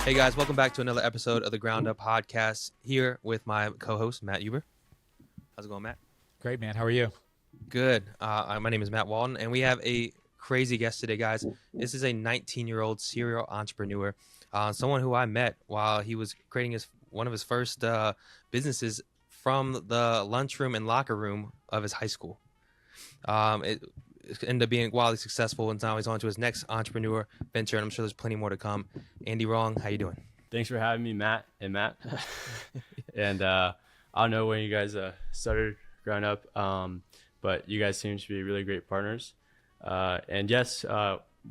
Hey guys, welcome back to another episode of the Ground Up Podcast. Here with my co-host Matt Huber. How's it going, Matt? Great, man. How are you? Good. My name is Matt Walton, and we have a crazy guest today, guys. This is a 19-year-old serial entrepreneur, someone who I met while he was creating one of his first businesses from the lunchroom and locker room of his high school. It ended up being wildly successful, and now he's on to his next entrepreneur venture, and I'm sure there's plenty more to come. Andy Rong, how you doing? Thanks for having me, Matt. And I don't know when you guys started Ground Up, but you guys seem to be really great partners. And yes,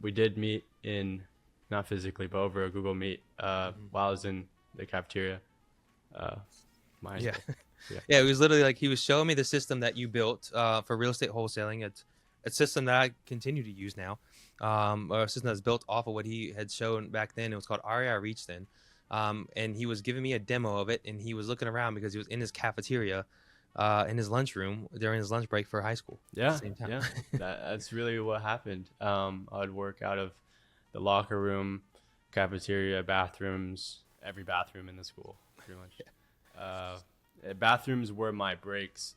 we did meet not physically, but over a Google Meet while I was in the cafeteria. Yeah, it was literally like he was showing me the system that you built for real estate wholesaling. It's a system that I continue to use now, or a system that's built off of what he had shown back then. It was called REI Reach then. And he was giving me a demo of it, and he was looking around because he was in his cafeteria in his lunchroom during his lunch break for high school. Yeah, at the same time. yeah, that's really what happened. I would work out of the locker room, cafeteria, bathrooms, every bathroom in the school, pretty much. Bathrooms were my breaks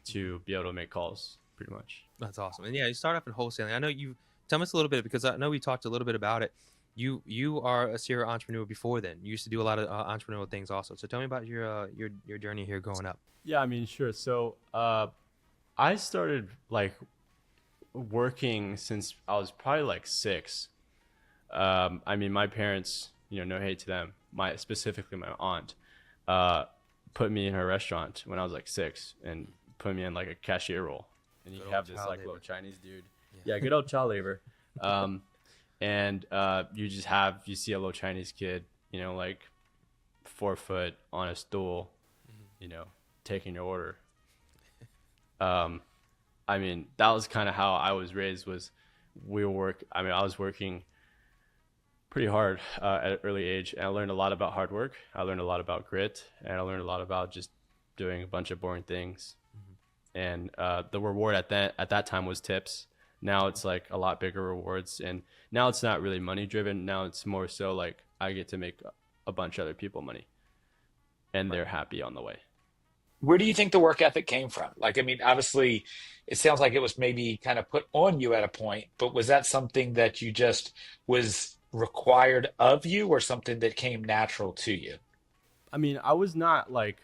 to be able to make calls, pretty much. That's awesome. And yeah, you start off in wholesaling. I know you tell us a little bit, because I know we talked a little bit about it. You are a serial entrepreneur before then. You used to do a lot of entrepreneurial things also. So tell me about your journey here growing up. Yeah, I mean, sure. So I started like working since I was probably like 6. I mean, my parents, no hate to them, specifically my aunt, put me in her restaurant when I was like 6 and put me in like a cashier role. And you have this like little Chinese dude. Yeah, good old child labor. And you see a little Chinese kid, like 4 foot on a stool, taking your order. I mean, that was kind of how I was raised. I was working pretty hard at an early age, and I learned a lot about hard work. I learned a lot about grit, and I learned a lot about just doing a bunch of boring things. And the reward at that time was tips. Now it's like a lot bigger rewards, and now it's not really money driven. Now it's more so like I get to make a bunch of other people money, and they're happy on the way. Where do you think the work ethic came from? Like, I mean, obviously, it sounds like it was maybe kind of put on you at a point, but was that something that you just was required of you, or something that came natural to you? I mean, I was not like,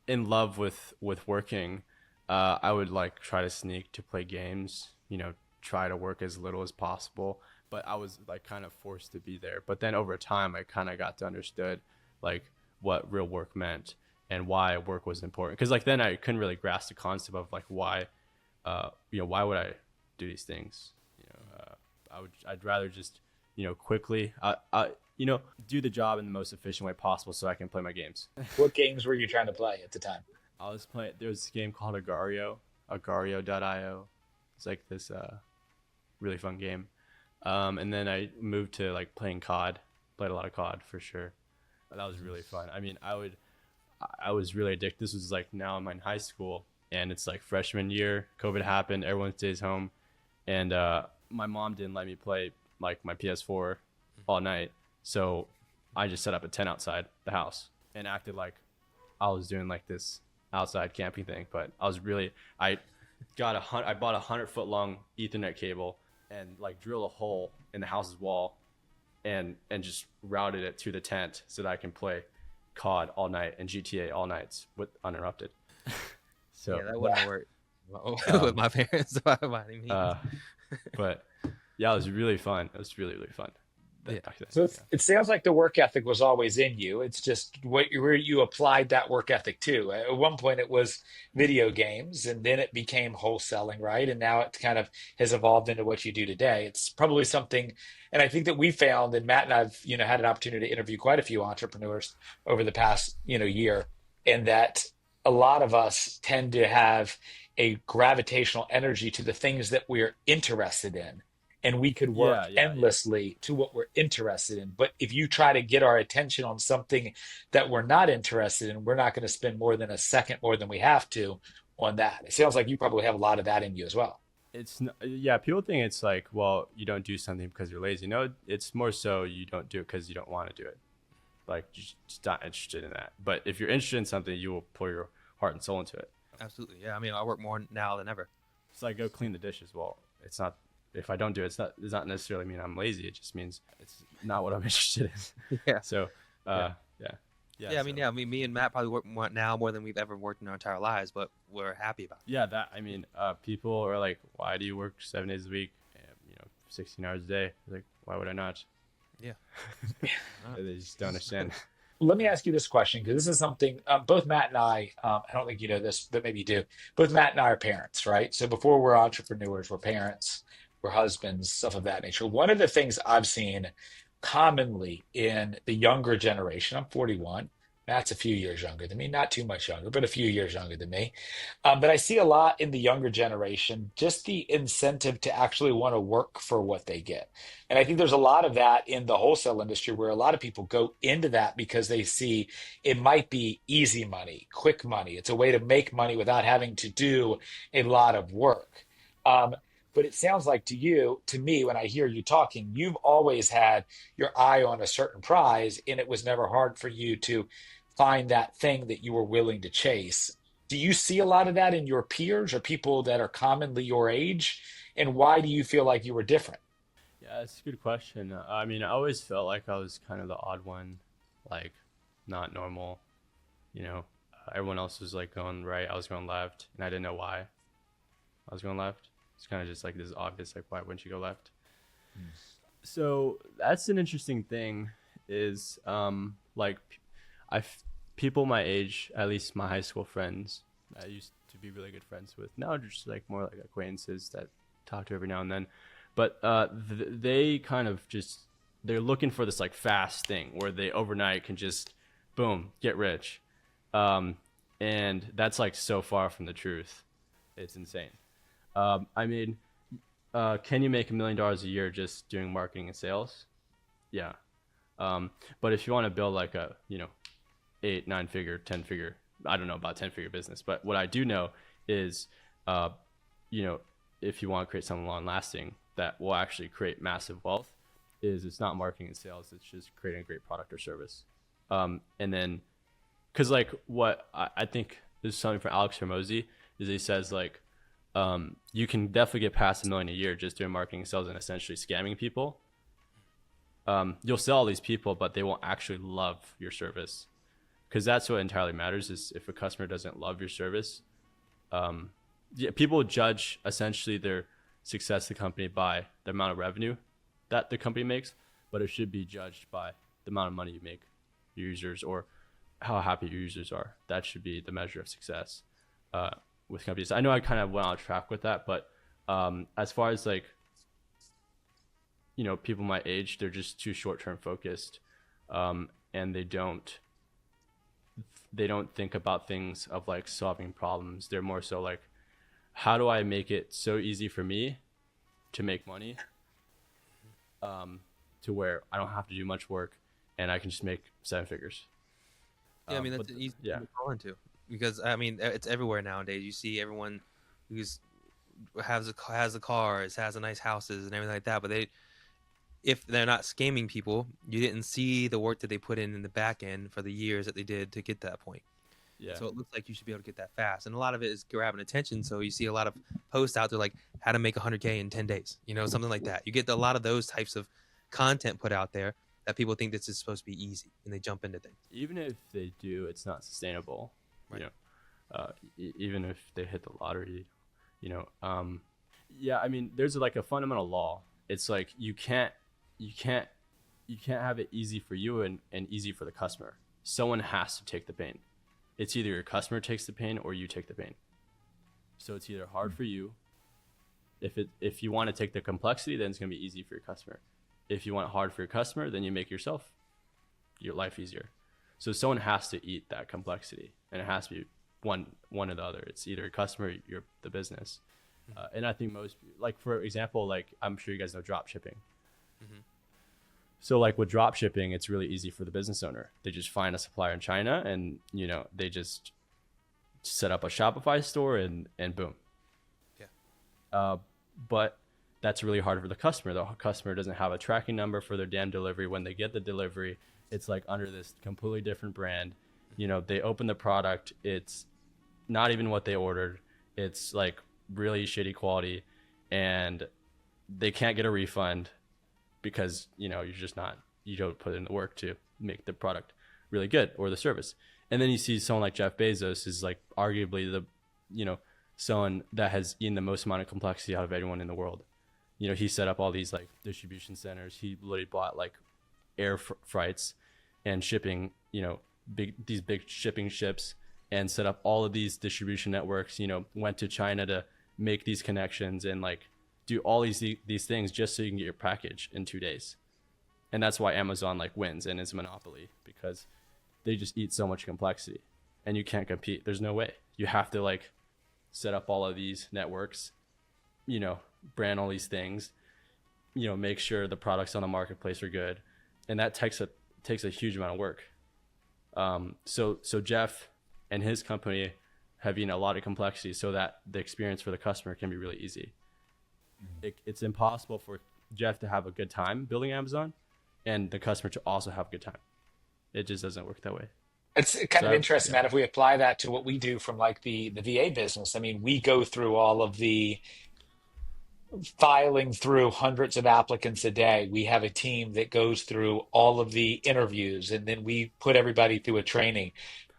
in love with working. I would like try to sneak to play games, try to work as little as possible, but I was like kind of forced to be there. But then over time, I kind of got to understood like what real work meant and why work was important. Cause like then I couldn't really grasp the concept of like why would I do these things? I'd rather just, quickly, do the job in the most efficient way possible so I can play my games. What games were you trying to play at the time? I was playing, there was this game called Agario.io. It's like this really fun game. And then I moved to like playing COD, played a lot of COD for sure. That was really fun. I mean, I was really addicted. This was like now I'm in high school, and it's like freshman year, COVID happened, everyone stays home. And my mom didn't let me play like my PS4 all night. So I just set up a tent outside the house and acted like I was doing like this outside camping thing, but I bought a 100-foot long Ethernet cable and like drill a hole in the house's wall and just routed it to the tent so that I can play COD all night and GTA all nights with uninterrupted. So yeah, that wouldn't work with my parents by any means. But yeah, it was really fun. It was really, really fun. Yeah. So it sounds like the work ethic was always in you. It's just where you applied that work ethic to. At one point, it was video games, and then it became wholesaling, right? And now it kind of has evolved into what you do today. It's probably something, and I think that we found, and Matt and I've had an opportunity to interview quite a few entrepreneurs over the past year, and that a lot of us tend to have a gravitational energy to the things that we're interested in. And we could work endlessly to what we're interested in. But if you try to get our attention on something that we're not interested in, we're not going to spend more than a second more than we have to on that. It sounds like you probably have a lot of that in you as well. Yeah, people think it's like, well, you don't do something because you're lazy. No, it's more so you don't do it because you don't want to do it. Like you're just not interested in that. But if you're interested in something, you will pour your heart and soul into it. Absolutely. Yeah. I mean, I work more now than ever. It's like go clean the dishes. Well, it's not. If I don't do it, it's not necessarily mean I'm lazy. It just means it's not what I'm interested in. Yeah. So, Yeah. yeah. Yeah. I mean, yeah. I mean, me and Matt probably work more now more than we've ever worked in our entire lives, but we're happy about it. Yeah, people are like, why do you work 7 days a week? 16 hours a day. Like, why would I not? Yeah. They just don't understand. Let me ask you this question because this is something both Matt and I don't think you know this, but maybe you do. Both Matt and I are parents, right? So before we're entrepreneurs, we're parents, we're husbands, stuff of that nature. One of the things I've seen commonly in the younger generation, I'm 41. Matt's a few years younger than me, not too much younger, but a few years younger than me. But I see a lot in the younger generation, just the incentive to actually want to work for what they get. And I think there's a lot of that in the wholesale industry where a lot of people go into that because they see it might be easy money, quick money. It's a way to make money without having to do a lot of work. Um, but it sounds like to you, to me, when I hear you talking, you've always had your eye on a certain prize, and it was never hard for you to find that thing that you were willing to chase. Do you see a lot of that in your peers or people that are commonly your age? And why do you feel like you were different? Yeah, it's a good question. I mean, I always felt like I was kind of the odd one, like not normal. Everyone else was like going right, I was going left, and I didn't know why I was going left. It's kind of just like this obvious, like why wouldn't you go left? So that's an interesting thing. Is like I people my age, at least my high school friends, I used to be really good friends with. Now just like more like acquaintances that talk to every now and then. But they kind of just they're looking for this like fast thing where they overnight can just boom get rich, and that's like so far from the truth. It's insane. I mean, can you make $1 million a year just doing marketing and sales? Yeah. But if you want to build like a 8, 9 figure, 10 figure, I don't know about 10 figure business, but what I do know is, you know, if you want to create something long lasting that will actually create massive wealth, is it's not marketing and sales. It's just creating a great product or service. And then, cause like what I think this is something from Alex Hermosi is he says like, you can definitely get past $1 million a year just doing marketing and sales and essentially scamming people. You'll sell all these people, but they won't actually love your service. Because that's what entirely matters is if a customer doesn't love your service, people judge essentially their success of the company by the amount of revenue that the company makes, but it should be judged by the amount of money you make your users or how happy your users are. That should be the measure of success with companies. I know I kind of went off track with that, but as far as like, people my age, they're just too short-term focused, and they don't think about things of like solving problems. They're more so like, how do I make it so easy for me to make money, to where I don't have to do much work and I can just make 7 figures. Yeah, I mean that's an easy thing to fall into because I mean it's everywhere nowadays. You see everyone who's has the cars, has the nice houses and everything like that, but if they're not scamming people, you didn't see the work that they put in the back end for the years that they did to get to that point. Yeah. So it looks like you should be able to get that fast, and a lot of it is grabbing attention. So you see a lot of posts out there like how to make 100K in 10 days, something like that. You get a lot of those types of content put out there that people think this is supposed to be easy, and they jump into things. Even if they do, it's not sustainable. Right. Even if they hit the lottery, yeah. I mean, there's like a fundamental law. It's like you can't have it easy for you and easy for the customer. Someone has to take the pain. It's either your customer takes the pain or you take the pain. So it's either hard for you. If you want to take the complexity, then it's going to be easy for your customer. If you want it hard for your customer, then you make your life easier. So someone has to eat that complexity, and it has to be one or the other. It's either customer or the business. And I think most, like for example, like I'm sure you guys know drop shipping. Mm-hmm. So like with drop shipping, it's really easy for the business owner. They just find a supplier in China and, they just set up a Shopify store and boom. Yeah. but that's really hard for the customer. The customer doesn't have a tracking number for their damn delivery. When they get the delivery, it's like under this completely different brand. They open the product, it's not even what they ordered. It's like really shitty quality, and they can't get a refund because you don't put in the work to make the product really good or the service. And then you see someone like Jeff Bezos is like arguably the someone that has eaten the most amount of complexity out of anyone in the world. He set up all these like distribution centers. He literally bought like air freights and shipping, these big shipping ships, and set up all of these distribution networks. Went to China to make these connections and like do all these things just so you can get your package in 2 days. And that's why Amazon like wins and is a monopoly, because they just eat so much complexity and you can't compete. There's no way. You have to like set up all of these networks, brand all these things, make sure the products on the marketplace are good. And that takes a huge amount of work. So Jeff and his company have a lot of complexity so that the experience for the customer can be really easy. It's impossible for Jeff to have a good time building Amazon and the customer to also have a good time. It just doesn't work that way. It's kind of interesting, Matt, if we apply that to what we do from like the VA business. I mean, we go through all of the filing through hundreds of applicants a day. We have a team that goes through all of the interviews, and then we put everybody through a training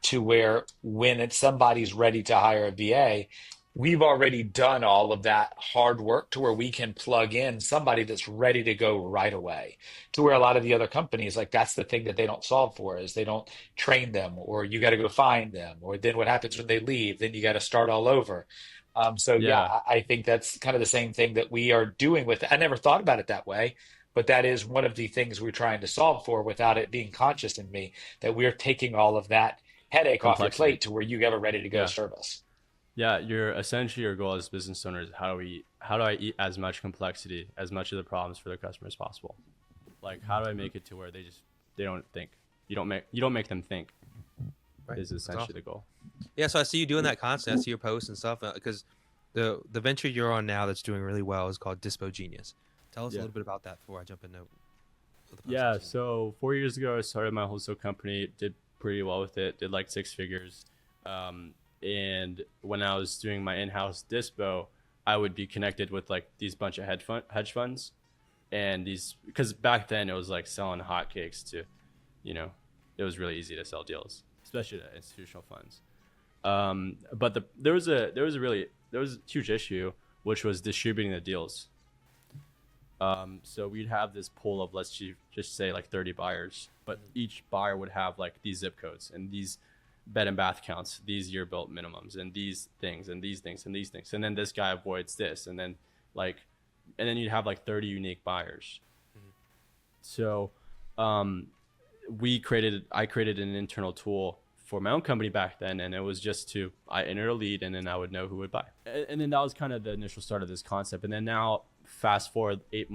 to where when somebody's ready to hire a VA, we've already done all of that hard work to where we can plug in somebody that's ready to go right away. To where a lot of the other companies, like that's the thing that they don't solve for, is they don't train them, or you got to go find them, or then what happens when they leave, then you got to start all over. I think that's kind of the same thing that we are doing with. I never thought about it that way, but that is one of the things we're trying to solve for without it being conscious in me, that we're taking all of that headache off your plate to where you get a ready to go service. Yeah, your goal as business owners, how do I eat as much complexity, as much of the problems for the customer as possible? Like, how do I make it to where they don't think? You don't make them think. Right. Is essentially the goal. Yeah, so I see you doing that constantly. I see your posts and stuff, because the venture you're on now that's doing really well is called Dispo Genius. Tell us a little bit about that before I jump into the post. Yeah, so 4 years ago I started my wholesale company, did pretty well with it, did like 6 figures. And when I was doing my in-house dispo, I would be connected with like these bunch of hedge funds, and because back then it was like selling hotcakes to, it was really easy to sell deals, especially to institutional funds. But there was a huge issue, which was distributing the deals. So we'd have this pool of, let's just say like 30 buyers, but each buyer would have like these zip codes and these bed and bath counts, these year built minimums, and these things and these things and these things. And then this guy avoids this, and then you'd have like 30 unique buyers. So, I created an internal tool for my own company back then, and it was just I entered a lead, and then I would know who would buy. And then that was kind of the initial start of this concept. And then now, fast forward 8.5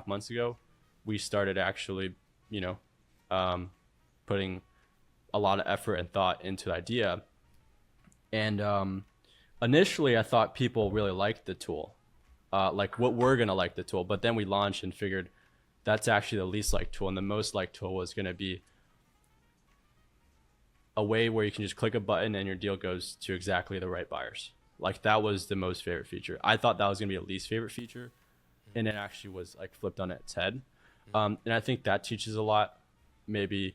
months ago, we started actually, putting a lot of effort and thought into the idea. And initially, I thought people really liked the tool, like what we're gonna like the tool. But then we launched and figured that's actually the least liked tool, and the most liked tool was gonna be a way where you can just click a button and your deal goes to exactly the right buyers. Like, that was the most favorite feature. I thought that was gonna be a least favorite feature, and it actually was like flipped on its head. And I think that teaches a lot. Maybe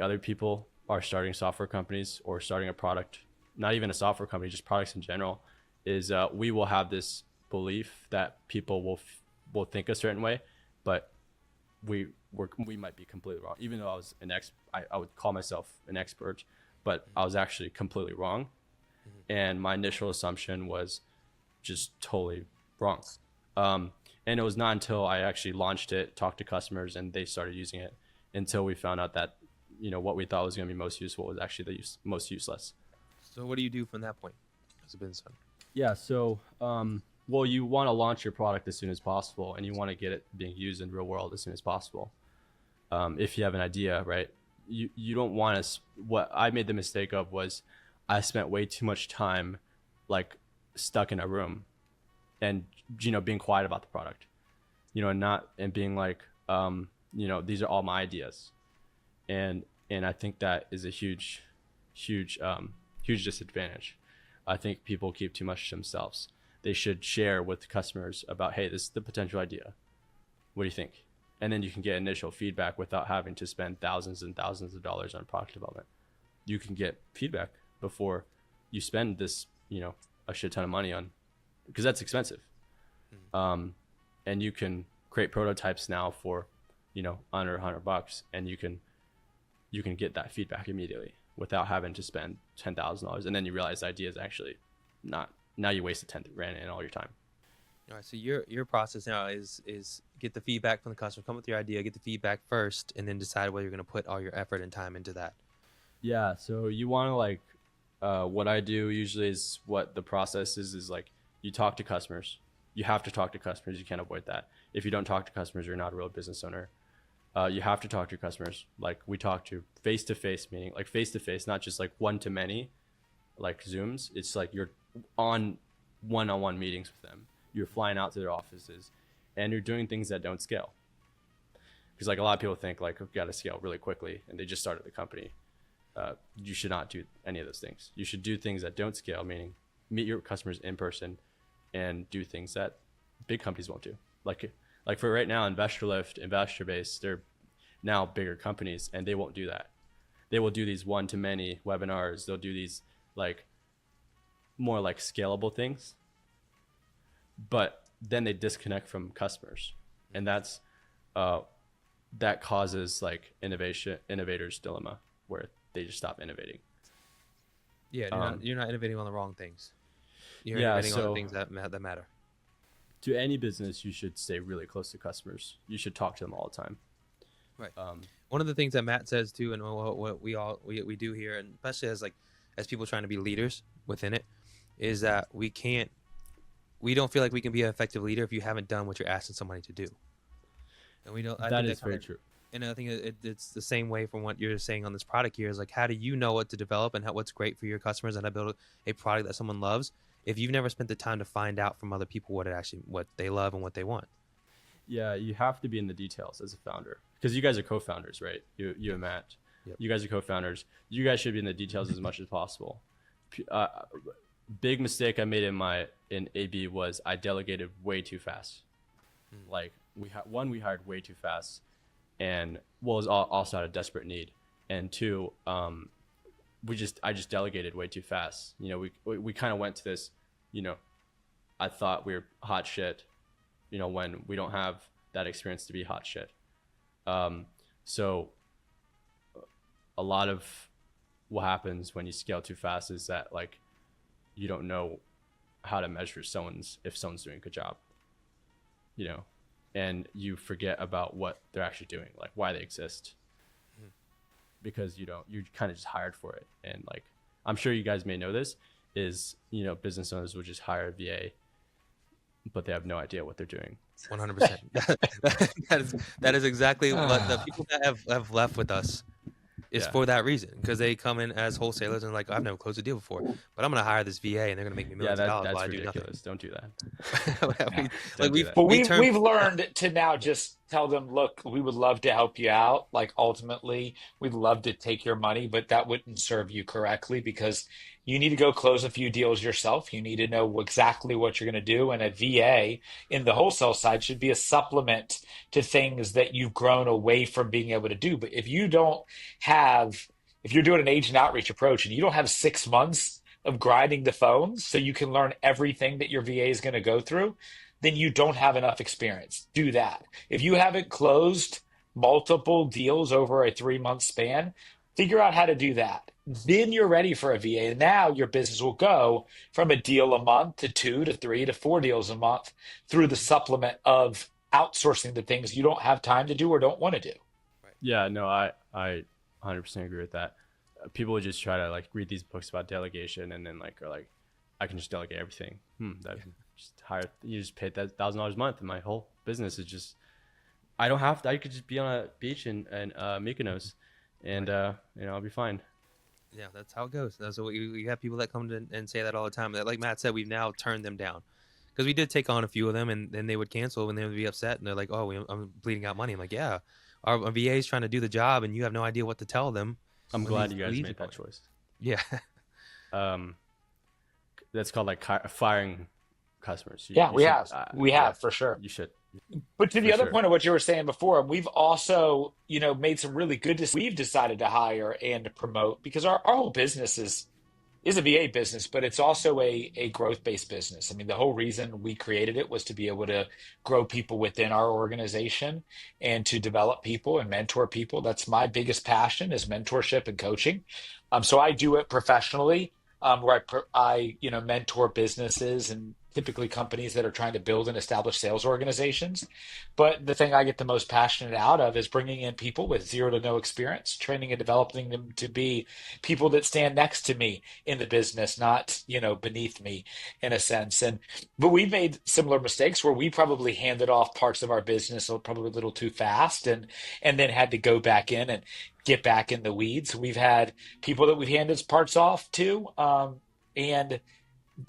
other people are starting software companies or starting a product, not even a software company, just products in general, is we will have this belief that people will think a certain way, but we might be completely wrong. Even though I was I would call myself an expert, but I was actually completely wrong. And my initial assumption was just totally wrong. And it was not until I actually launched it, talked to customers, and they started using it, until we found out that, what we thought was going to be most useful was actually the most useless. So what do you do from that point as a business owner? Yeah, so well, you want to launch your product as soon as possible, and you want to get it being used in the real world as soon as possible. If you have an idea, right? You don't want to. What I made the mistake of was I spent way too much time like stuck in a room and being quiet about the product, and being like, these are all my ideas. And I think that is a huge disadvantage. I think people keep too much to themselves. They should share with customers about, hey, this is the potential idea. What do you think? And then you can get initial feedback without having to spend thousands and thousands of dollars on product development. You can get feedback before you spend this, a shit ton of money on, because that's expensive. And you can create prototypes now for, under $100, and you can get that feedback immediately without having to spend $10,000. And then you realize the idea is actually not, now you wasted $10,000 and all your time. All right, so your process now is get the feedback from the customer, come with your idea, get the feedback first, and then decide whether you're going to put all your effort and time into that. Yeah, so you want to what I do usually is, what the process is like, you talk to customers. You have to talk to customers. You can't avoid that. If you don't talk to customers, you're not a real business owner. You have to talk to your customers. Like, we talk to face-to-face, meaning like face-to-face, not just like one-to-many, like Zooms. It's like you're on one-on-one meetings with them. You're flying out to their offices, and you're doing things that don't scale. Because like a lot of people think like, we've got to scale really quickly, and they just started the company. You should not do any of those things. You should do things that don't scale, meaning meet your customers in person and do things that big companies won't do. Like for right now, InvestorLift, InvestorBase, they're now bigger companies, and they won't do that. They will do these one-to-many webinars. They'll do these like more like scalable things, but then they disconnect from customers, and that's that causes like innovators dilemma, where they just stop innovating. Yeah, you're not innovating on the wrong things. You're innovating on the things that matter. To any business, you should stay really close to customers. You should talk to them all the time. Right. One of the things that Matt says too, and what we do here, and especially as people trying to be leaders within it, is that we don't feel like we can be an effective leader if you haven't done what you're asking somebody to do. And we don't. That is very true. And I think it's the same way from what you're saying on this product here, is like, how do you know what to develop and what's great for your customers, and how to build a product that someone loves if you've never spent the time to find out from other people what they love and what they want. Yeah, you have to be in the details as a founder, because you guys are co-founders, right? You and Matt. Yep. You guys are co-founders. You guys should be in the details as much as possible. Big mistake I made in AB was I delegated way too fast. Like we hired way too fast, and it was also out of desperate need, and two, I just delegated way too fast. We kind of went to this, I thought we were hot shit, when we don't have that experience to be hot shit. So a lot of what happens when you scale too fast is that like, you don't know how to measure if someone's doing a good job, and you forget about what they're actually doing, like why they exist. Because you're kind of just hired for it. And like, I'm sure you guys may know this, is, business owners will just hire a VA, but they have no idea what they're doing. 100%. That is exactly what the people that have left with us is for that reason, because they come in as wholesalers and like, I've never closed a deal before, but I'm going to hire this VA and they're going to make me millions of dollars while I do nothing. Don't do that. We've learned to now just tell them, look, we would love to help you out. Like, ultimately, we'd love to take your money, but that wouldn't serve you correctly, because you need to go close a few deals yourself. You need to know exactly what you're going to do. And a VA in the wholesale side should be a supplement to things that you've grown away from being able to do. But if you're doing an agent outreach approach and you don't have 6 months of grinding the phones so you can learn everything that your VA is going to go through, then you don't have enough experience. Do that. If you haven't closed multiple deals over a 3-month span, figure out how to do that. Then you're ready for a VA. And now your business will go from a deal a month to 2 to 3 to 4 deals a month through the supplement of outsourcing the things you don't have time to do or don't want to do. Yeah, no, I 100% agree with that. People would just try to like read these books about delegation and then like are like, I can just delegate everything. You just pay that $1,000 a month, and my whole business is just, I don't have to. I could just be on a beach in Mykonos, and I'll be fine. Yeah, that's how it goes. That's what we have people that come to and say that all the time. That, like Matt said, we've now turned them down because we did take on a few of them, and then they would cancel, and they would be upset, and they're like, "Oh, I'm bleeding out money." I'm like, "Yeah, our VA is trying to do the job, and you have no idea what to tell them I'm when glad these you guys leads are made that going." choice. Yeah, Um, that's called like firing customers. Yeah, You should, we yeah, have for sure. you should But to for the other sure. point of what you were saying before, we've also, made some really good decisions. We've decided to hire and to promote because our whole business is a VA business, but it's also a growth-based business. I mean, the whole reason we created it was to be able to grow people within our organization and to develop people and mentor people. That's my biggest passion is mentorship and coaching. So I do it professionally, where I mentor businesses and typically companies that are trying to build and establish sales organizations. But the thing I get the most passionate out of is bringing in people with zero to no experience, training and developing them to be people that stand next to me in the business, not, beneath me in a sense. But we've made similar mistakes where we probably handed off parts of our business probably a little too fast and then had to go back in and get back in the weeds. We've had people that we've handed parts off to, and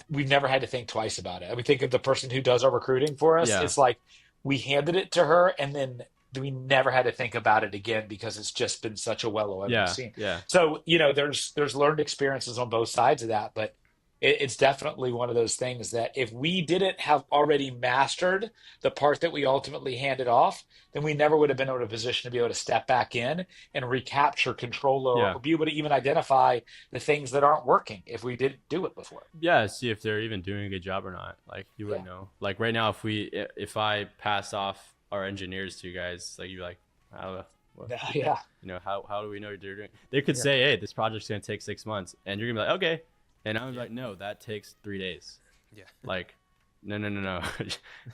we've never had to think twice about it. I mean, think of the person who does our recruiting for us. Yeah, It's like we handed it to her and then we never had to think about it again because it's just been such a well-oiled yeah, machine. yeah, So, there's learned experiences on both sides of that, but it's definitely one of those things that if we didn't have already mastered the part that we ultimately handed off, then we never would have been in a position to be able to step back in and recapture control yeah, or be able to even identify the things that aren't working if we didn't do it before. yeah. See if they're even doing a good job or not. Like you Yeah. wouldn't know. Like right now, if I pass off our engineers to you guys, like you're like, how, what, Yeah. how do we know they're doing? They could yeah, say, hey, this project's gonna take 6 months, and you're gonna be like, okay, and I'm like, no, that takes 3 days. yeah, Like, no, no, no, no,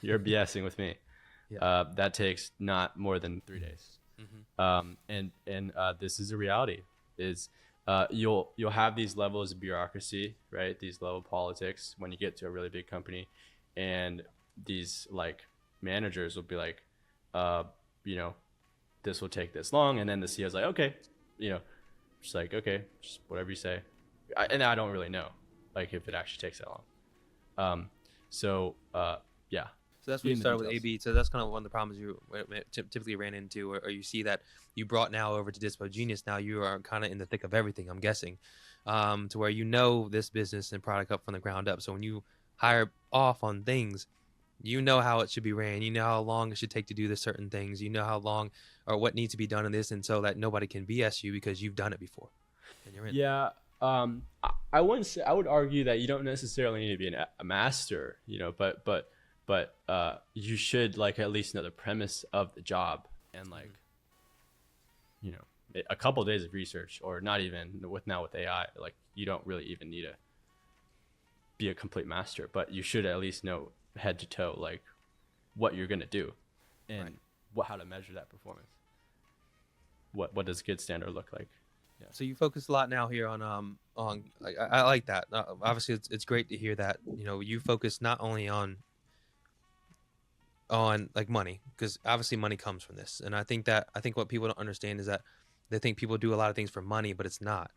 you're BSing with me. yeah. That takes not more than 3 days. Hmm. And this is a reality. Is you'll have these levels of bureaucracy, right? These level of politics when you get to a really big company, and these like managers will be like, you know, this will take this long, and then the CEO's like, okay, you know, just like okay, just whatever you say, and I don't really know, like if it actually takes that long. Um, so yeah, So that's be where you in the started with details. AB. So that's kind of one of the problems you typically ran into, or you see that you brought now over to Dispo Genius. Now you are kind of in the thick of everything, I'm guessing, to where you know this business and product up from the ground up. So when you hire off on things, you know how it should be ran. You know how long it should take to do the certain things. You know how long or what needs to be done in this, and so that nobody can BS you because you've done it before and you're in. Yeah, I wouldn't say. I would argue that you don't necessarily need to be a master, but you should like at least know the premise of the job and like you know a couple of days of research, or not even with now with AI. Like you don't really even need to be a complete master, but you should at least know head to toe like what you're gonna do and Right. how to measure that performance. What does good standard look like? Yeah. So you focus a lot now here on like I like that. Obviously, it's great to hear that you focus not only on like money, because obviously money comes from this, and I think what people don't understand is that they think people do a lot of things for money, but it's not,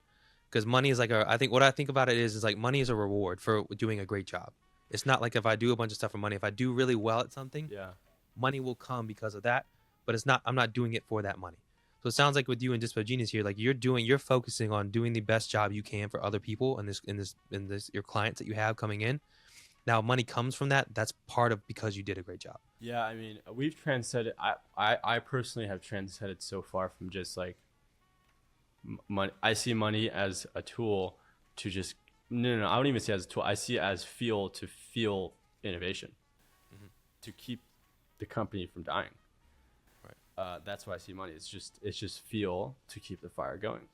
because money is like I think what I think about it is like money is a reward for doing a great job. It's not like if I do a bunch of stuff for money. If I do really well at something, Yeah. money will come because of that, but it's not. I'm not doing it for that money. So it sounds like with you and Dispo Genius here, like you're focusing on doing the best job you can for other people and this your clients that you have coming in. Now money comes from that. That's part of because you did a great job. Yeah, I mean, we've transcended. I personally have transcended so far from just like money. I see money as a tool to just no. I don't even see it as a tool. I see it as fuel to fuel innovation, to keep the company from dying. Right. That's why I see money. It's just fuel to keep the fire going.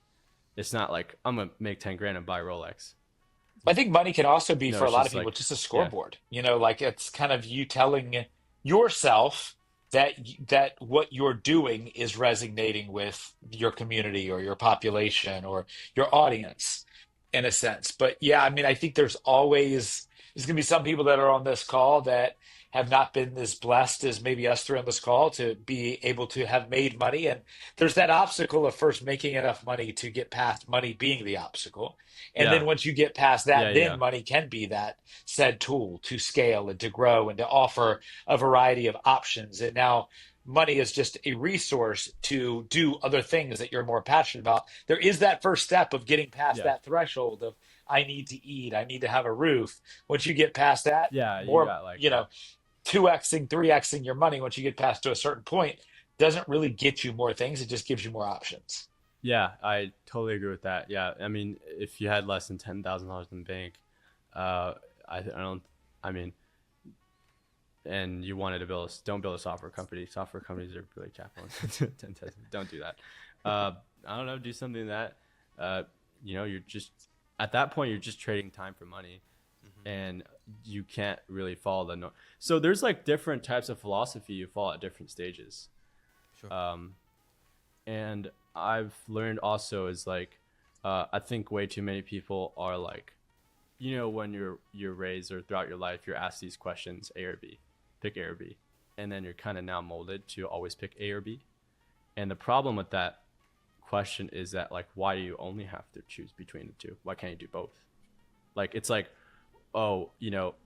It's not like I'm gonna make 10 grand and buy Rolex. I think money can also be No, for a it's lot of just people like just a yeah, scoreboard. Like it's kind of you telling yourself that what you're doing is resonating with your community or your population or your audience in a sense. But yeah, I mean, I think there's going to be some people that are on this call that have not been as blessed as maybe us three on this call to be able to have made money. And there's that obstacle of first making enough money to get past money being the obstacle. And then Yeah. once you get past Yeah. that, then Yeah. money can be that said tool to scale and to grow and to offer a variety of options. And now money is just a resource to do other things that you're more passionate about. There is that first step of getting past Yeah. that threshold of I need to eat, I need to have a roof. Once you get past that, Yeah. You more, got like, you know, 2xing, 3xing your money once you get past to a certain point doesn't really get you more things. It just gives you more options. yeah, I totally agree with that. Yeah. I mean, if you had less than $10,000 in the bank, uh, I don't, I mean, and you wanted to don't build a software company. Software companies are really capital intensive. Don't do that. I don't know. Do something that, you're just at that point you're just trading time for money, and you can't really follow the norm. So there's like different types of philosophy you follow at different stages. Sure. And I've learned also is like, I think way too many people are like, when you're raised or throughout your life, you're asked these questions, A or B, pick A or B, and then you're kind of now molded to always pick A or B. And the problem with that question is that like, why do you only have to choose between the two? Why can't you do both? Like, it's like, oh,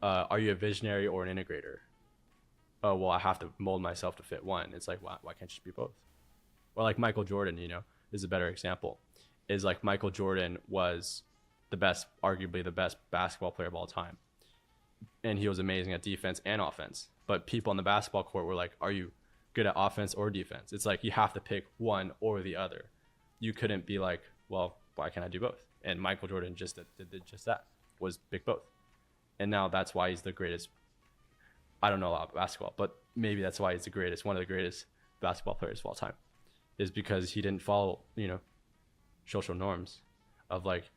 are you a visionary or an integrator? Oh, well, I have to mold myself to fit one. It's like, why can't you be both? Or like Michael Jordan, is a better example. Is like Michael Jordan was arguably the best basketball player of all time. And he was amazing at defense and offense. But people on the basketball court were like, are you good at offense or defense? It's like, you have to pick one or the other. You couldn't be like, well, why can't I do both? And Michael Jordan just did just that, was pick both. And now that's why he's the greatest. I don't know a lot about basketball, but maybe that's why he's the greatest, one of the greatest basketball players of all time, is because he didn't follow, social norms of like,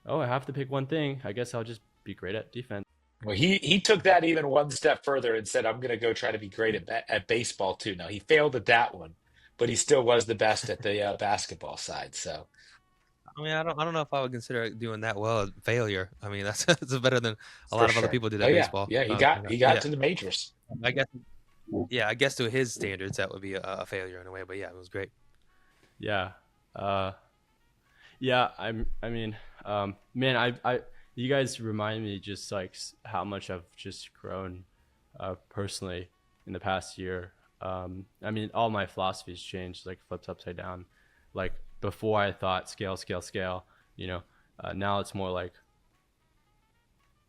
oh, I have to pick one thing. I guess I'll just be great at defense. Well, he took that even one step further and said, "I'm going to go try to be great at baseball too." Now he failed at that one, but he still was the best at the basketball side. So I mean, I don't know if I would consider doing that well a failure. I mean, that's better than a for lot of other sure. people did Oh at yeah, baseball. yeah, he got Yeah, to the majors. I guess. Yeah, I guess to his standards, that would be a failure in a way. But yeah, it was great. Yeah. Yeah. Man, you guys remind me just like how much I've just grown, personally in the past year. I mean, all my philosophies changed, like flipped upside down. Like before I thought scale, scale, scale, now it's more like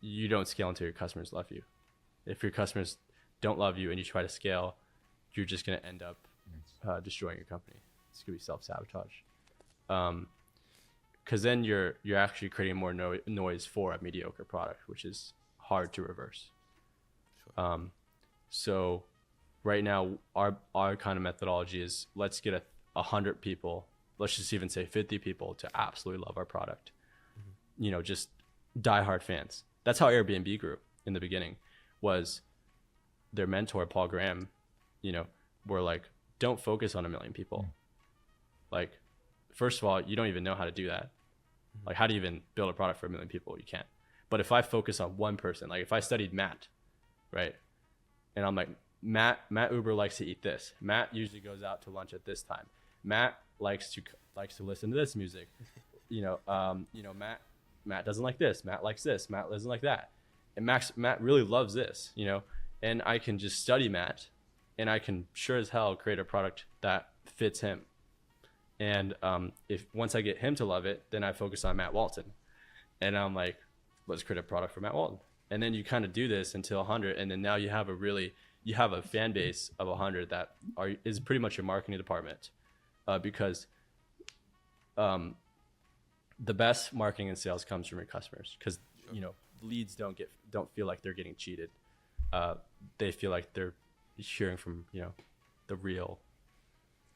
you don't scale until your customers love you. If your customers don't love you and you try to scale, you're just going to end up destroying your company. It's going to be self-sabotage. Because then you're actually creating more noise for a mediocre product, which is hard to reverse. Sure. So right now, our kind of methodology is let's get 100 people, let's just even say 50 people to absolutely love our product. Just diehard fans. That's how Airbnb grew in the beginning. Was their mentor Paul Graham, were like, don't focus on 1 million people. Like, first of all, you don't even know how to do that. Like, how do you even build a product for 1 million people? You can't. But if I focus on one person, like if I studied Matt, right, and I'm like, Matt Uber likes to eat this. Matt usually goes out to lunch at this time. Matt likes to listen to this music. Matt doesn't like this. Matt likes this. Matt doesn't like that. And Matt really loves this, and I can just study Matt, and I can sure as hell create a product that fits him. And if once I get him to love it, then I focus on Matt Walton, and I'm like, let's create a product for Matt Walton. And then you kind of do this until 100, and then now you have a fan base of 100 that is pretty much your marketing department, because the best marketing and sales comes from your customers, because leads don't feel like they're getting cheated. They feel like they're hearing from the realness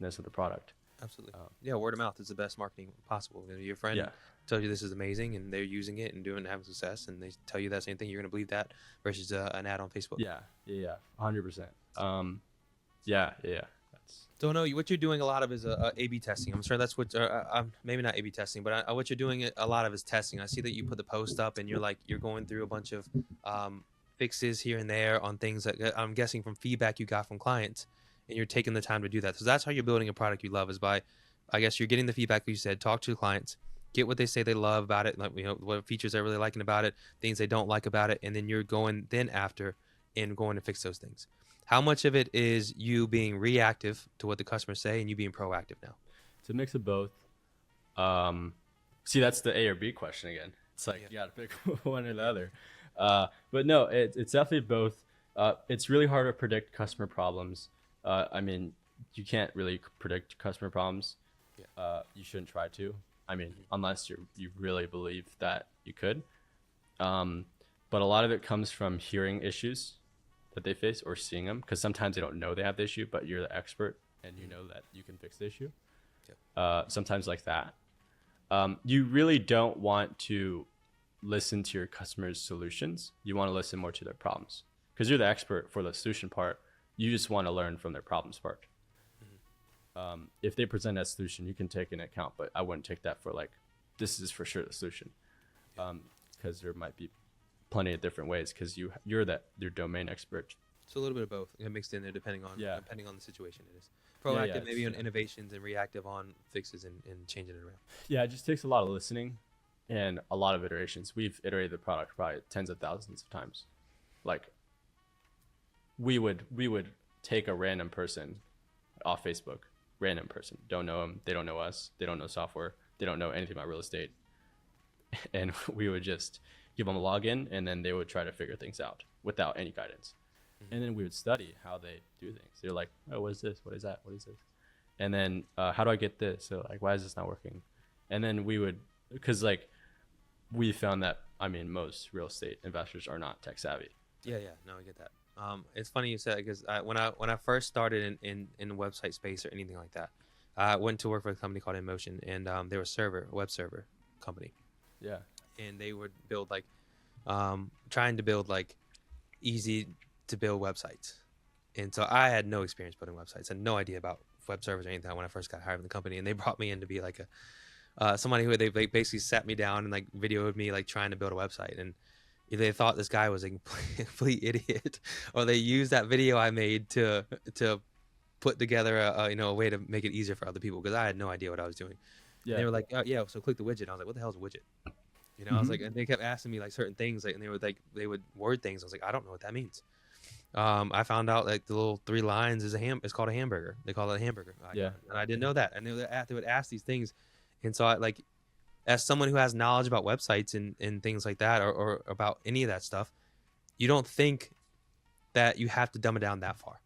of the product. Absolutely. Yeah, word of mouth is the best marketing possible. Your friend tells you this is amazing, and they're using it and doing having success, and they tell you that same thing. You're going to believe that versus an ad on Facebook. Yeah, 100%. Yeah. So no, what you're doing a lot of is A/B testing. I'm sure that's what maybe not A/B testing, but what you're doing a lot of is testing. I see that you put the post up, and you're going through a bunch of fixes here and there on things that I'm guessing from feedback you got from clients, and you're taking the time to do that. So that's how you're building a product you love, is by, I guess, you're getting the feedback you said, talk to the clients, get what they say they love about it, like, what features they're really liking about it, things they don't like about it, and then you're going then after and going to fix those things. How much of it is you being reactive to what the customers say and you being proactive now? It's a mix of both. See, that's the A or B question again. It's like, you got to pick one or the other. But no, it's definitely both. It's really hard to predict customer problems. I mean, you can't really predict customer problems. You shouldn't try to. I mean, unless you really believe that you could. But a lot of it comes from hearing issues that they face or seeing them, because sometimes they don't know they have the issue, but you're the expert and you know that you can fix the issue. Sometimes like that. You really don't want to listen to your customers' solutions. You want to listen more to their problems, because you're the expert for the solution part. You just want to learn from their problems part. If they present a solution, you can take into account, but I wouldn't take that for like, this is for sure the solution. Because there might be plenty of different ways, because you're your domain expert. So a little bit of both mixed in there, depending on the situation it is. Proactive maybe on innovations, and reactive on fixes and changing it around. Yeah, it just takes a lot of listening and a lot of iterations. We've iterated the product probably tens of thousands of times. Like, we would take a random person off Facebook, random person, don't know them, they don't know us, they don't know software, they don't know anything about real estate, and we would just give them a login, and then they would try to figure things out without any guidance. And then we would study how they do things. They're like, oh, what is this? What is that? What is this? And then how do I get this? So like, why is this not working? And then we would, because like, we found that, I mean, most real estate investors are not tech savvy. No, I get that. It's funny you said, because when I first started in the website space or anything like that, I went to work for a company called InMotion, and they were a web server company. Yeah. And they would build like, trying to build like easy to build websites. And so I had no experience building websites, had no idea about web servers or anything when I first got hired in the company. And they brought me in to be like somebody who they basically sat me down and like videoed me like trying to build a website. And they thought this guy was a complete idiot, or they used that video I made to put together a way to make it easier for other people, because I had no idea what I was doing. Yeah. And they were like, oh, so click the widget. I was like, what the hell is a widget? I was like, and they kept asking me like certain things, like, and they would word things. I was like, I don't know what that means. I found out like the little 3 lines is it's called a hamburger. They call it a hamburger. And I didn't know that. And they would ask these things. And so I, like, as someone who has knowledge about websites and things like that, or about any of that stuff, you don't think that you have to dumb it down that far.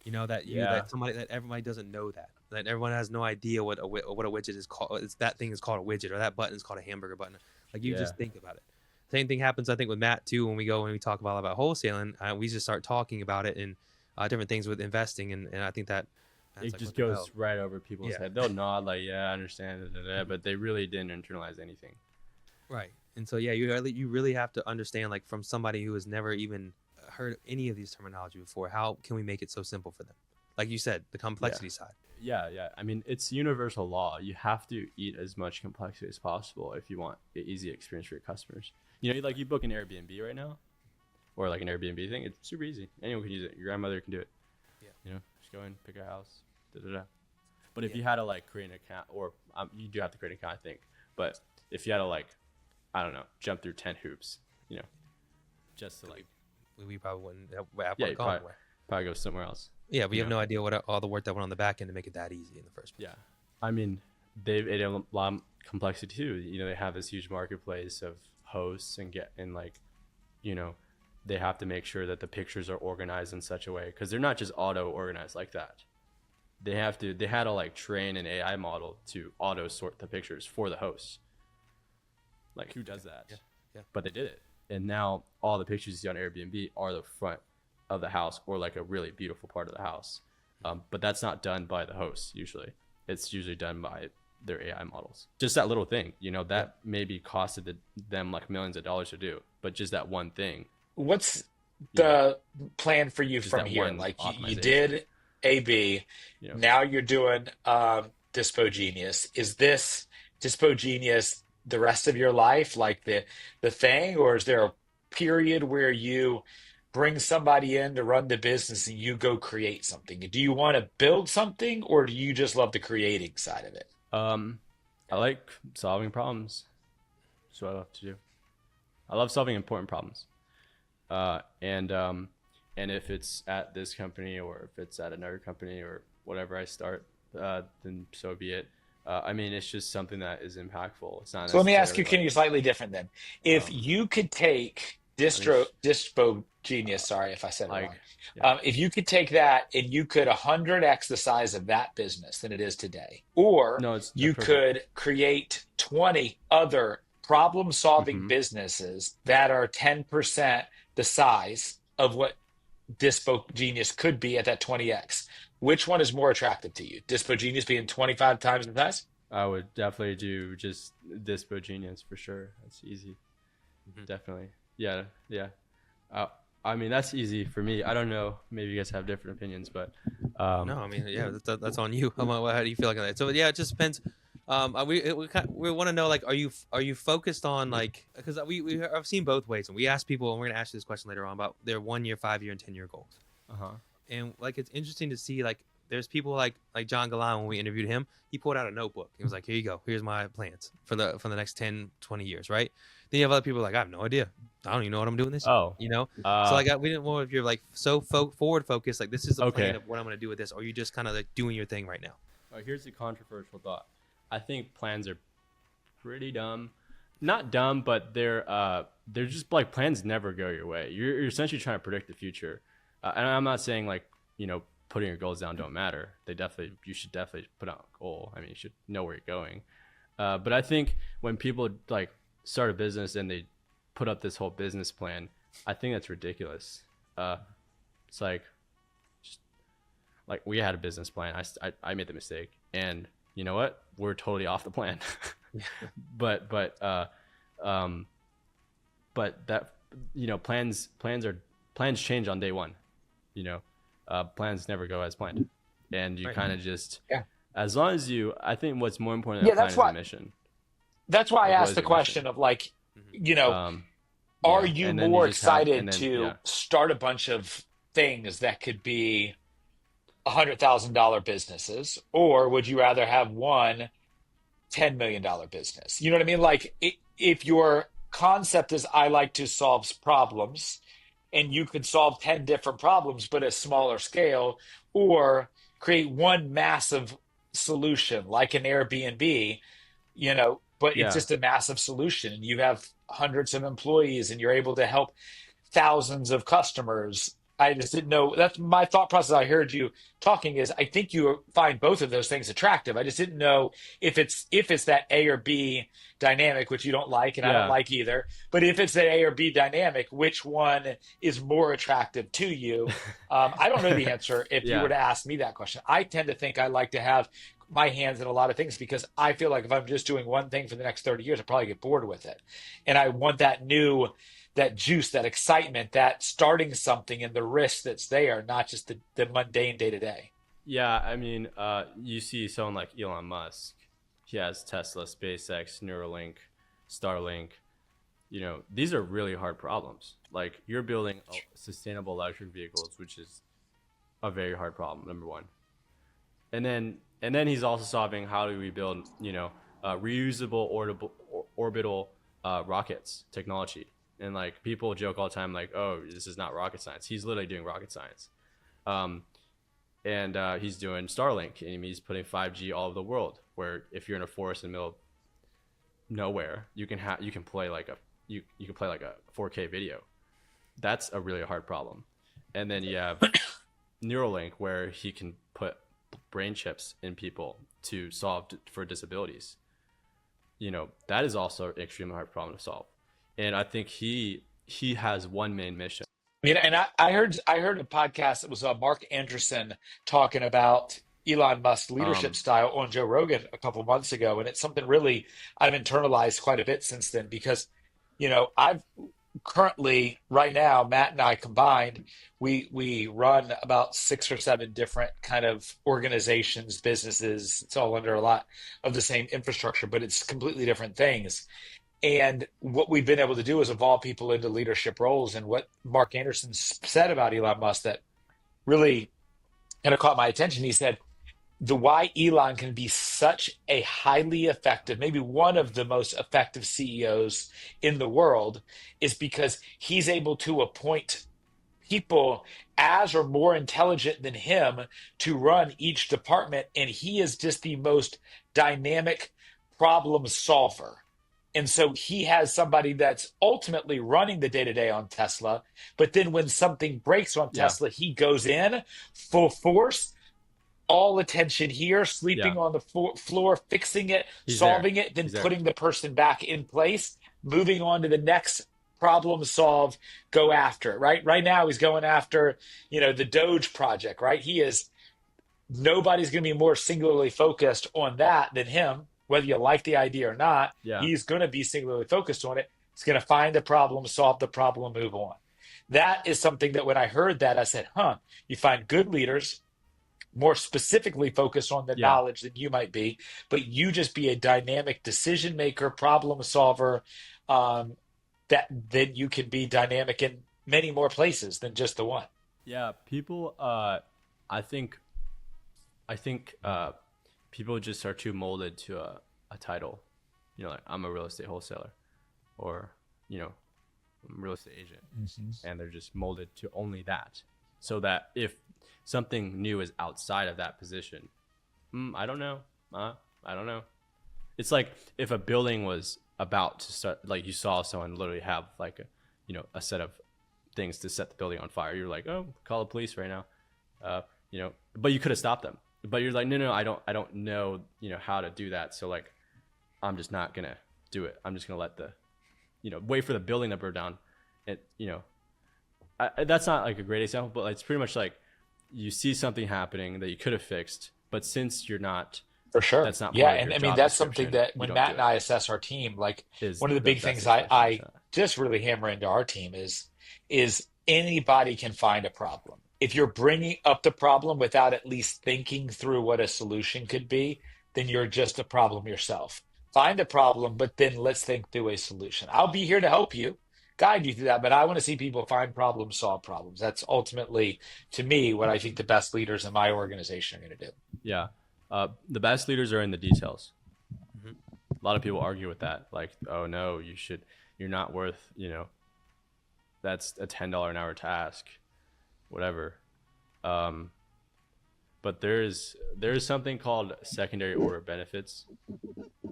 That everybody doesn't know that everyone has no idea what a widget is called. That thing is called a widget, or that button is called a hamburger button. Like, you just think about it. Same thing happens, I think, with Matt too. When we talk about wholesaling, we just start talking about it and different things with investing, and I think that's it like, just goes right over people's head. They'll nod like, yeah, I understand, but they really didn't internalize anything. Right. And so you really have to understand, like, from somebody who has never even heard any of these terminology before, how can we make it so simple for them? Like you said, the complexity side. Yeah. I mean, it's universal law. You have to eat as much complexity as possible if you want an easy experience for your customers. Like, you book an Airbnb right now, or like an Airbnb thing, it's super easy. Anyone can use it. Your grandmother can do it. Yeah. Just go in, pick a house, But if you had to like create an account, or you do have to create an account, I think. But if you had to, like, I don't know, jump through 10 hoops, just to like, we probably wouldn't. Probably go somewhere else. Yeah, but you have no idea what all the work that went on the back end to make it that easy in the first place. Yeah, I mean, they've added a lot of complexity too. They have this huge marketplace of hosts they have to make sure that the pictures are organized in such a way, because they're not just auto organized like that. They had to like train an AI model to auto sort the pictures for the hosts. Like, who does that? Yeah. But they did it, and now all the pictures you see on Airbnb are the front of the house, or like a really beautiful part of the house. But that's not done by the hosts usually. It's usually done by their AI models. Just that little thing, that maybe costed them like millions of dollars to do, but just that one thing. What's the plan for you from here? Like, you did AB, now you're doing Dispo Genius. Is this Dispo Genius the rest of your life, like the thing, or is there a period where you bring somebody in to run the business and you go create something? Do you want to build something, or do you just love the creating side of it? Um, I like solving problems. That's what I love to do. I love solving important problems. Uh, and um, and if it's at this company or if it's at another company or whatever I start, then so be it. I mean, it's just something that is impactful. It's not So let me ask necessarily you, can like, you slightly different then? If um, you could take I mean, Dispo Genius, uh, sorry if I said it like, wrong. yeah, If you could take that and you could 100x the size of that business than it is today, or no, it's you perfect. could create 20 other problem-solving Hmm. businesses that are 10% the size of what Dispo Genius could be at that 20x. Which one is more attractive to you? Dispo Genius being 25 times the size? I would definitely do just Dispo Genius for sure. That's easy. Mhm. Definitely. Yeah, yeah. Uh, I mean, that's easy for me. I don't know. Maybe you guys have different opinions, but No, um, I mean, yeah, that's on you. How do you feel like that? So yeah, it just depends. We want to know, like, are you focused on, like, because I've seen both ways, and we ask people, and we're gonna ask you this question later on about their 1 year, 5 year, and 10 year goals. uh-huh. And like, it's interesting to see, like, there's people like John Galan. When we interviewed him, he pulled out a notebook. He was like, here you go, here's my plans for the next 10, 20 years, right? Then you have other people like, I have no idea, I don't even know what I'm doing this year, Oh, so uh, like, we didn't know if you're like so forward focused, like this is the plan okay. of what I'm going to do with this, or you just kind of like doing your thing right now. Here's a controversial thought. I think plans are pretty dumb. Not dumb, but they're just like plans never go your way. You're essentially trying to predict the future. And I'm not saying like, putting your goals down don't matter. You should definitely put out a goal. I mean, you should know where you're going. But I think when people like start a business and they put up this whole business plan, I think that's ridiculous. Uh, it's just like we had a business plan. I made the mistake, and you know what? We're totally off the plan. but but uh, um, but that plans change on day one. You know, plans never go as planned, and you Right. kind of just Yeah. as long as I think what's more important than Yeah, a plan that's is a why mission. I Like, what asked is the your mission? question of like, Hmm. you know, Um, are yeah, you and then you more just have, and excited then to yeah, start a bunch of things that could be $100,000 businesses, or would you rather have one $10 million business? You know what I mean? Like, if your concept is I like to solve problems, and you could solve 10 different problems, but at a smaller scale, or create one massive solution like an Airbnb, but it's yeah, just a massive solution, and you have hundreds of employees and you're able to help thousands of customers. I just didn't know. That's my thought process. I heard you talking is I think you find both of those things attractive. I just didn't know if it's that A or B dynamic, which you don't like and I don't yeah, like either. But if it's that A or B dynamic, which one is more attractive to you? I don't know the answer if you were yeah, to ask me that question. I tend to think I like to have my hands in a lot of things because I feel like if I'm just doing one thing for the next 30 years, I probably get bored with it. And I want that juice, that excitement, that starting something and the risk that's there, not just the mundane day to day. yeah. I mean, you see someone like Elon Musk. He has Tesla, SpaceX, Neuralink, Starlink. These are really hard problems. Like you're building sustainable electric vehicles, which is a very hard problem. Number one, and then he's also solving how do we build reusable orbital rockets technology. And like people joke all the time, like, "Oh, this is not rocket science." He's literally doing rocket science, um, and he's doing Starlink, and he's putting 5G all over the world. Where if you're in a forest in the middle of nowhere, you can play like you can play like a 4K video. That's a really hard problem. And then you have Neuralink, where he can put brain chips in people to solve for disabilities. That is also an extremely hard problem to solve. And I think he has one main mission. And I heard a podcast that was Mark Anderson talking about Elon Musk's leadership Um, style on Joe Rogan a couple months ago, and it's something really I've internalized quite a bit since then because I've currently right now Matt and I combined we run about six or seven different kind of organizations, businesses. It's all under a lot of the same infrastructure, but it's completely different things. And what we've been able to do is evolve people into leadership roles. And what Mark Anderson said about Elon Musk that really kind of caught my attention. He said, the why Elon can be such a highly effective, maybe one of the most effective CEOs in the world, is because he's able to appoint people as or more intelligent than him to run each department. And he is just the most dynamic problem solver. And so he has somebody that's ultimately running the day to day on Tesla. But then when something breaks on Yeah. Tesla, he goes in full force, all attention here, Yeah. sleeping on the floor, fixing it, He's there. solving it, then He's there. putting the person back in place, moving on to the next problem solve, go after it, right? Right now he's going after, the Doge project, right? Nobody's going to be more singularly focused on that than him, whether you like the idea or not. Yeah. He's going to be singularly focused on it. He's going to find the problem, solve the problem, move on. That is something that when I heard that, I said, you find good leaders more specifically focused on the knowledge than you might be, but you just be a dynamic decision maker, problem solver, that then you can be dynamic in many more places than just the one. Yeah. People, I think people just are too molded to a title. Like I'm a real estate wholesaler, or I'm a real estate agent, and they're just molded to only that. So that if something new is outside of that position, I don't know. I don't know. It's like if a building was about to start, like you saw someone literally have like a set of things to set the building on fire. You're like, oh, call the police right now. But you could have stopped them. But you're like, no, I don't know, how to do that. So like, I'm just not gonna do it. I'm just gonna let the, wait for the building to burn down. That's not like a great example, but it's pretty much like you see something happening that you could have fixed, but since you're not, for sure, that's not yeah, part of and your I mean job that's something description, that you when don't Matt do and it. I assess our team, like Is one of the big best things expression I of that. just really hammer into our team is anybody can find a problem. If you're bringing up the problem without at least thinking through what a solution could be, then you're just a problem yourself. Find a problem, but then let's think through a solution. I'll be here to help you, guide you through that, but I want to see people find problems, solve problems. That's ultimately, to me, what I think the best leaders in my organization are going to do. Yeah. The best leaders are in the details. Mhm. A lot of people argue with that. Like, oh no, you're not worth, that's a $10 an hour task, whatever. But there's something called secondary order benefits.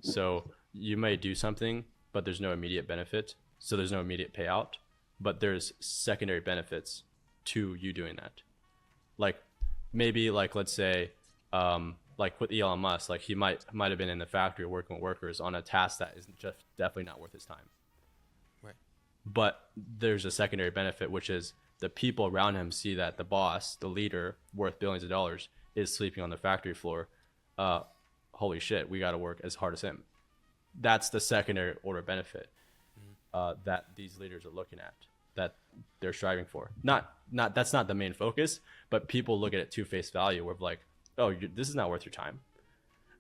So you may do something, but there's no immediate benefit. So there's no immediate payout, but there's secondary benefits to you doing that. Like maybe like, let's say, like with Elon Musk, like he might have been in the factory working with workers on a task that is just definitely not worth his time. Right. But there's a secondary benefit, which is the people around him see that the boss, the leader, worth billions of dollars, is sleeping on the factory floor. Holy shit, we got to work as hard as him. That's the secondary order benefit that these leaders are looking at, that they're striving for. Not that's not the main focus, but people look at it to face value, where like, oh, this is not worth your time.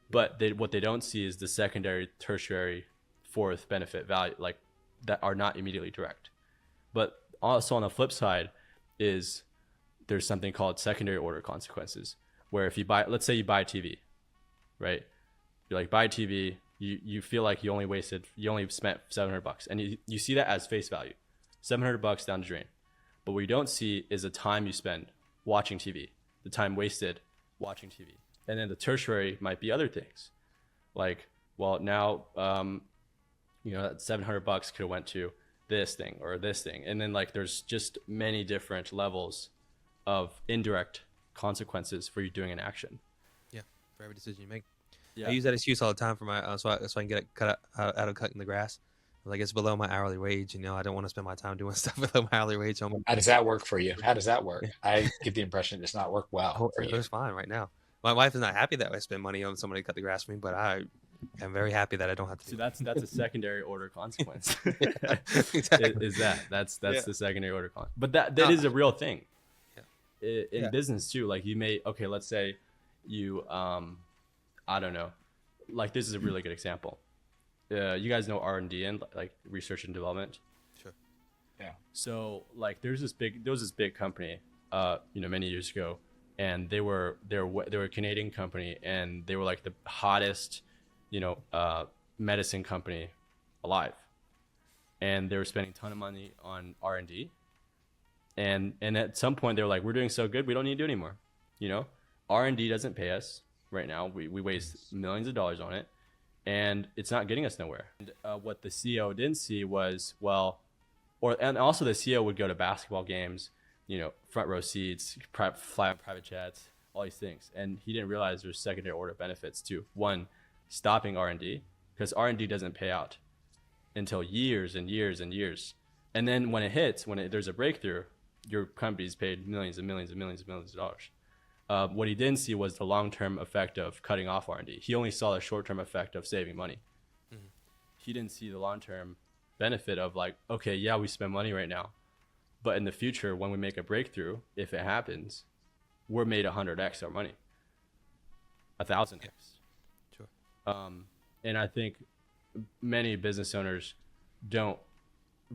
But what they don't see is the secondary, tertiary, fourth benefit value, like that are not immediately direct. But also on the flip side is there's something called secondary order consequences, where if you buy, let's say you buy a TV, right? You're like, buy a TV, you feel like you only spent $700, and you see that as face value, $700 down the drain. But what you don't see is the time you spend watching TV, the time wasted watching TV. And then the tertiary might be other things, like, well, now that $700 could have went to this thing or this thing, and then like there's just many different levels of indirect consequences for you doing an action. Yeah, for every decision you make. Yeah. I use that excuse all the time for my so I can get it cut out of cutting the grass. Like, it's below my hourly wage. I don't want to spend my time doing stuff below my hourly wage. So How does that work for you? How does that work? I get the impression it does not work well for you. it's fine right now. My wife is not happy that I spend money on somebody to cut the grass for me, but I am very happy that I don't have to. See, that's a secondary order consequence. Exactly. Is that's Yeah. the secondary order consequence. But that is a real thing. Yeah. In business too. Like let's say you I don't know. Like, this is a really good example. you guys know R&D and like research and development. Sure. Yeah. So like there was this big company, many years ago, and they were a Canadian company, and they were like the hottest, medicine company alive, and they were spending a ton of money on R&D, and at some point they were like, we're doing so good, we don't need to do anymore. R&D doesn't pay us right now. We waste millions of dollars on it, and it's not getting us nowhere. And what the CEO didn't see was, and also the CEO would go to basketball games, front row seats, fly on private jets, all these things. And he didn't realize there's secondary order benefits to, one, stopping R&D, because R&D doesn't pay out until years and years and years. And then when it hits, there's a breakthrough, your company's paid millions and millions and millions and millions of dollars. What he didn't see was the long-term effect of cutting off R&D. He only saw the short-term effect of saving money. Mm-hmm. He didn't see the long-term benefit of like, okay, yeah, we spend money right now, but in the future, when we make a breakthrough, if it happens, we're made 100x our money, 1,000x. Sure. And I think many business owners don't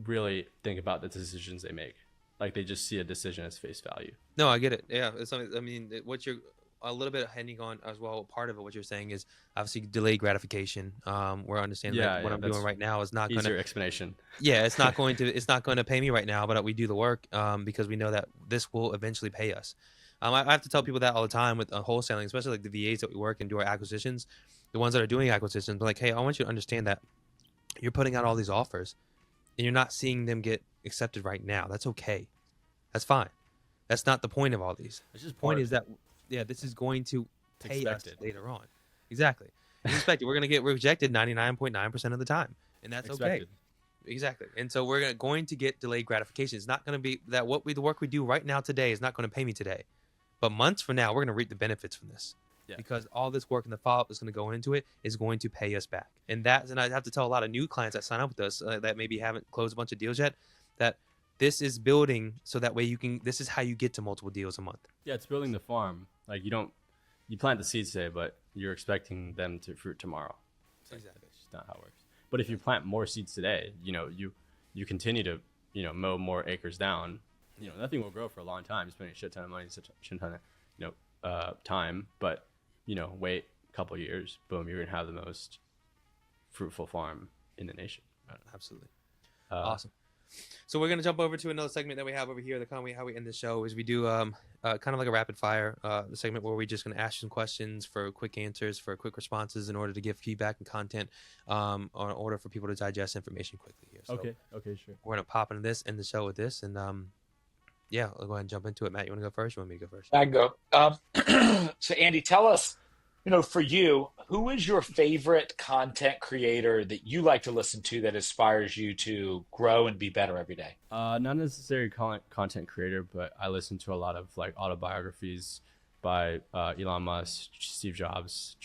really think about the decisions they make. Like they just see a decision as face value. No, I get it. Yeah, it's something. I mean, what you're a little bit handing on as well. Part of it, what you're saying is obviously delayed gratification. We're understanding that what I'm doing right now is not going to explanation. Yeah, it's not going to pay me right now, but we do the work because we know that this will eventually pay us. I have to tell people that all the time with wholesaling, especially like the VAs that we work and do our acquisitions, the ones that are doing acquisitions. But like, hey, I want you to understand that you're putting out all these offers, and you're not seeing them get accepted right now. That's okay. That's fine. That's not the point of all these. The point is that, this is going to pay us later on. Exactly. It's expected. We're going to get rejected 99.9% of the time, and that's okay. Exactly. And so we're going to get delayed gratification. It's not going to be that the work we do right now today is not going to pay me today. But months from now, we're going to reap the benefits from this. Yeah. Because all this work and the follow-up that's going to go into it is going to pay us back. And I have to tell a lot of new clients that sign up with us that maybe haven't closed a bunch of deals yet, that this is building so that way this is how you get to multiple deals a month. Yeah, it's building the farm. Like you plant the seeds today, but you're expecting them to fruit tomorrow. Exactly. That's just not how it works. But if you plant more seeds today, you continue to, mow more acres down, nothing will grow for a long time. You're spending a shit ton of money, a shit ton of, time, but, wait a couple of years, boom, you're going to have the most fruitful farm in the nation. Absolutely. Awesome. So we're going to jump over to another segment that we have over here. How we end the show is we do kind of like a rapid fire segment where we're just going to ask you some questions for quick answers, for quick responses in order to give feedback and content in order for people to digest information quickly here. So Okay, sure. We're going to pop into this, end the show with this, and I'll go ahead and jump into it. Matt, you want to go first? Or you want me to go first? I can go. So Andy, tell us, for you, who is your favorite content creator that you like to listen to that inspires you to grow and be better every day? Not necessarily content creator, but I listen to a lot of like autobiographies by Elon Musk, Steve Jobs,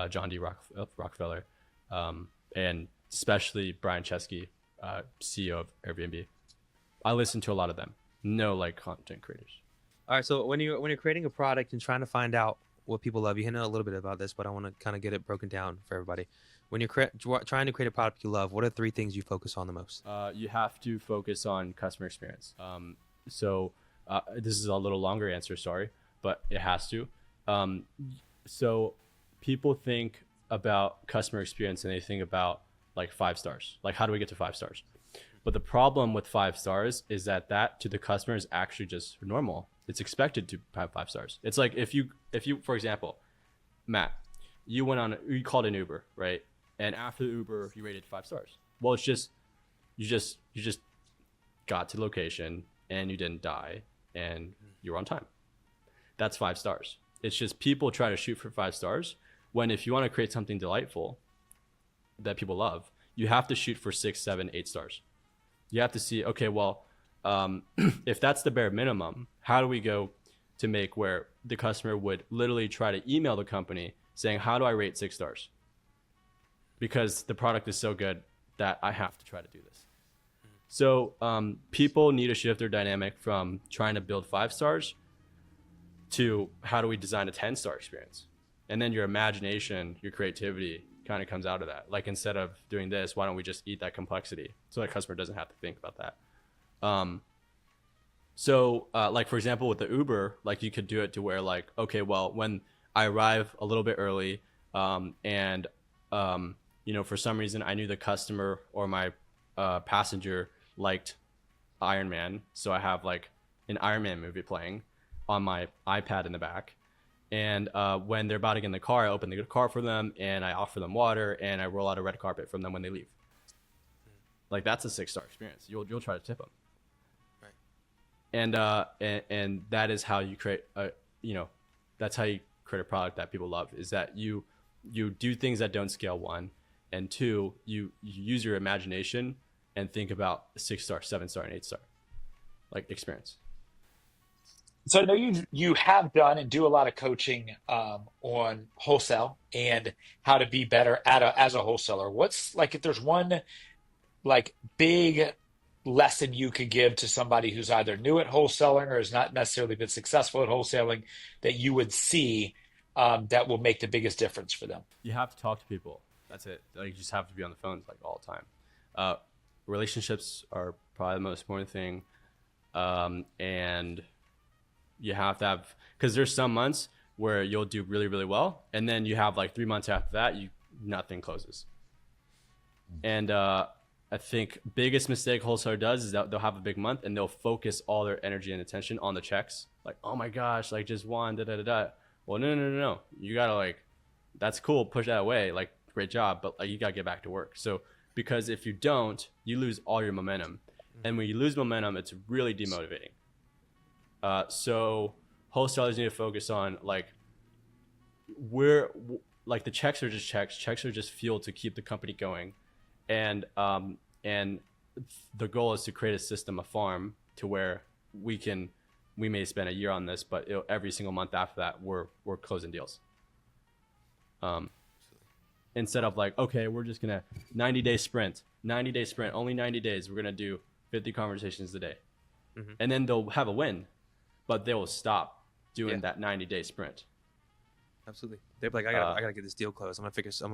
John D. Rockefeller, and especially Brian Chesky, CEO of Airbnb. I listen to a lot of them. No like content creators. All right. So when you're creating a product and trying to find out what people love, you know a little bit about this, but I want to kind of get it broken down for everybody. When you're trying to create a product you love, what are 3 things you focus on the most? You have to focus on customer experience. So this is a little longer answer, sorry, but it has to. So people think about customer experience and they think about like 5 stars. Like, how do we get to 5 stars? But the problem with 5 stars is that to the customer is actually just normal. It's expected to have 5 stars. It's like if you, for example, Matt, you called an Uber, right? And after the Uber, you rated 5 stars. Well, it's just, you just got to the location and you didn't die and you were on time. That's 5 stars. It's just people try to shoot for 5 stars when if you want to create something delightful that people love, you have to shoot for 6, 7, 8 stars. You have to see, okay, well, if that's the bare minimum, how do we go to make where the customer would literally try to email the company saying, how do I rate 6 stars? Because the product is so good that I have to try to do this. So people need to shift their dynamic from trying to build 5 stars to how do we design a 10-star experience? And then your imagination, your creativity kind of comes out of that. Like, instead of doing this, why don't we just eat that complexity so that customer doesn't have to think about that. So like, for example, with the Uber, like, you could do it to where, like, okay, well, when I arrive a little bit early, and for some reason I knew the customer or my passenger liked Iron Man, so I have like an Iron Man movie playing on my iPad in the back. And when they're about to get in the car, I open the car for them and I offer them water and I roll out a red carpet from them when they leave. Like, that's a 6-star experience. You'll try to tip them. Right. And that is how you create that's how you create a product that people love, is that you do things that don't scale, 1, and 2, you use your imagination and think about 6-star, 7-star, and 8-star like experience. So I know you have done and do a lot of coaching on wholesale and how to be better as a wholesaler. What's like, if there's one like big lesson you could give to somebody who's either new at wholesaling or has not necessarily been successful at wholesaling, that you would see that will make the biggest difference for them? You have to talk to people. That's it. Like, you just have to be on the phones like all the time. Relationships are probably the most important thing. And you have to have, because there's some months where you'll do really, really well, and then you have like 3 months after that, nothing closes. And I think biggest mistake wholesaler does is that they'll have a big month and they'll focus all their energy and attention on the checks. Like, oh my gosh, like, just one, da da da da. Well, no. You gotta, like, that's cool, push that away, like, great job, but like, you gotta get back to work. So, because if you don't, you lose all your momentum, and when you lose momentum, it's really demotivating. So wholesalers need to focus on, like, like, the checks are just checks. Checks are just fuel to keep the company going, and the goal is to create a system, a farm, to where we may spend a year on this, but every single month after that, we're closing deals. Instead of like, okay, we're just gonna 90-day sprint, only 90 days. We're gonna do 50 conversations a day, and then they'll have a win, but they will stop doing that 90-day sprint. Absolutely. They're like, I gotta get this deal closed. I'm gonna focus all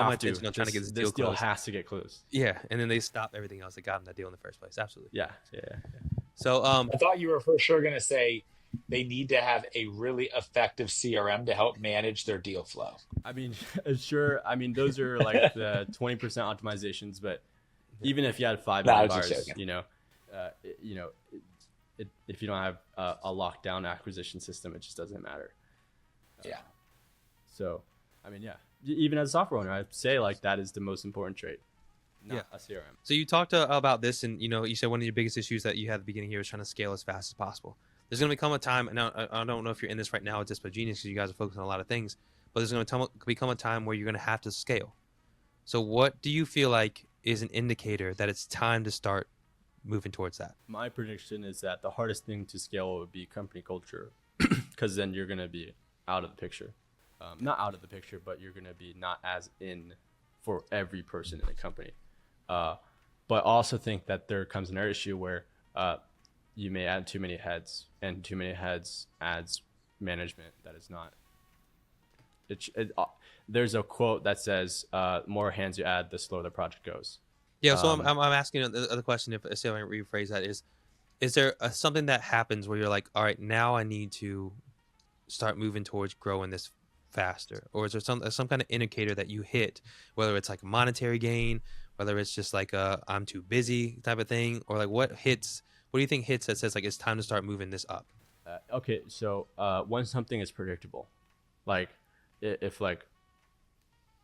my attention on trying to get this deal closed. This deal has to get closed. Yeah, and then they stop everything else that got them that deal in the first place. Absolutely. Yeah. So I thought you were for sure going to say they need to have a really effective CRM to help manage their deal flow. I mean, sure. I mean, those are like the 20% optimizations, but even if you had 5 million bars, if you don't have a lockdown acquisition system, it just doesn't matter. Yeah. So, I mean, yeah, even as a software owner, I'd say like that is the most important trait, not a CRM. So you talked about this, and you said one of your biggest issues that you had at the beginning here was trying to scale as fast as possible. There's going to become a time, and I don't know if you're in this right now at Dispo Genius, because you guys are focusing on a lot of things, but there's going to become a time where you're going to have to scale. So what do you feel like is an indicator that it's time to start moving towards that? My prediction is that the hardest thing to scale would be company culture, because then you're going to be out of the picture. Not out of the picture, but you're going to be not as in for every person in the company. But also think that there comes another issue where you may add too many heads, and too many heads adds management that is not. There's a quote that says, more hands you add, the slower the project goes. Yeah, so I'm asking the other question, if I rephrase that, is there something that happens where you're like, all right, now I need to start moving towards growing this faster? Or is there some kind of indicator that you hit, whether it's like a monetary gain, whether it's just like a I'm too busy type of thing, or like what do you think hits that says like it's time to start moving this up? Okay, so when something is predictable, like if like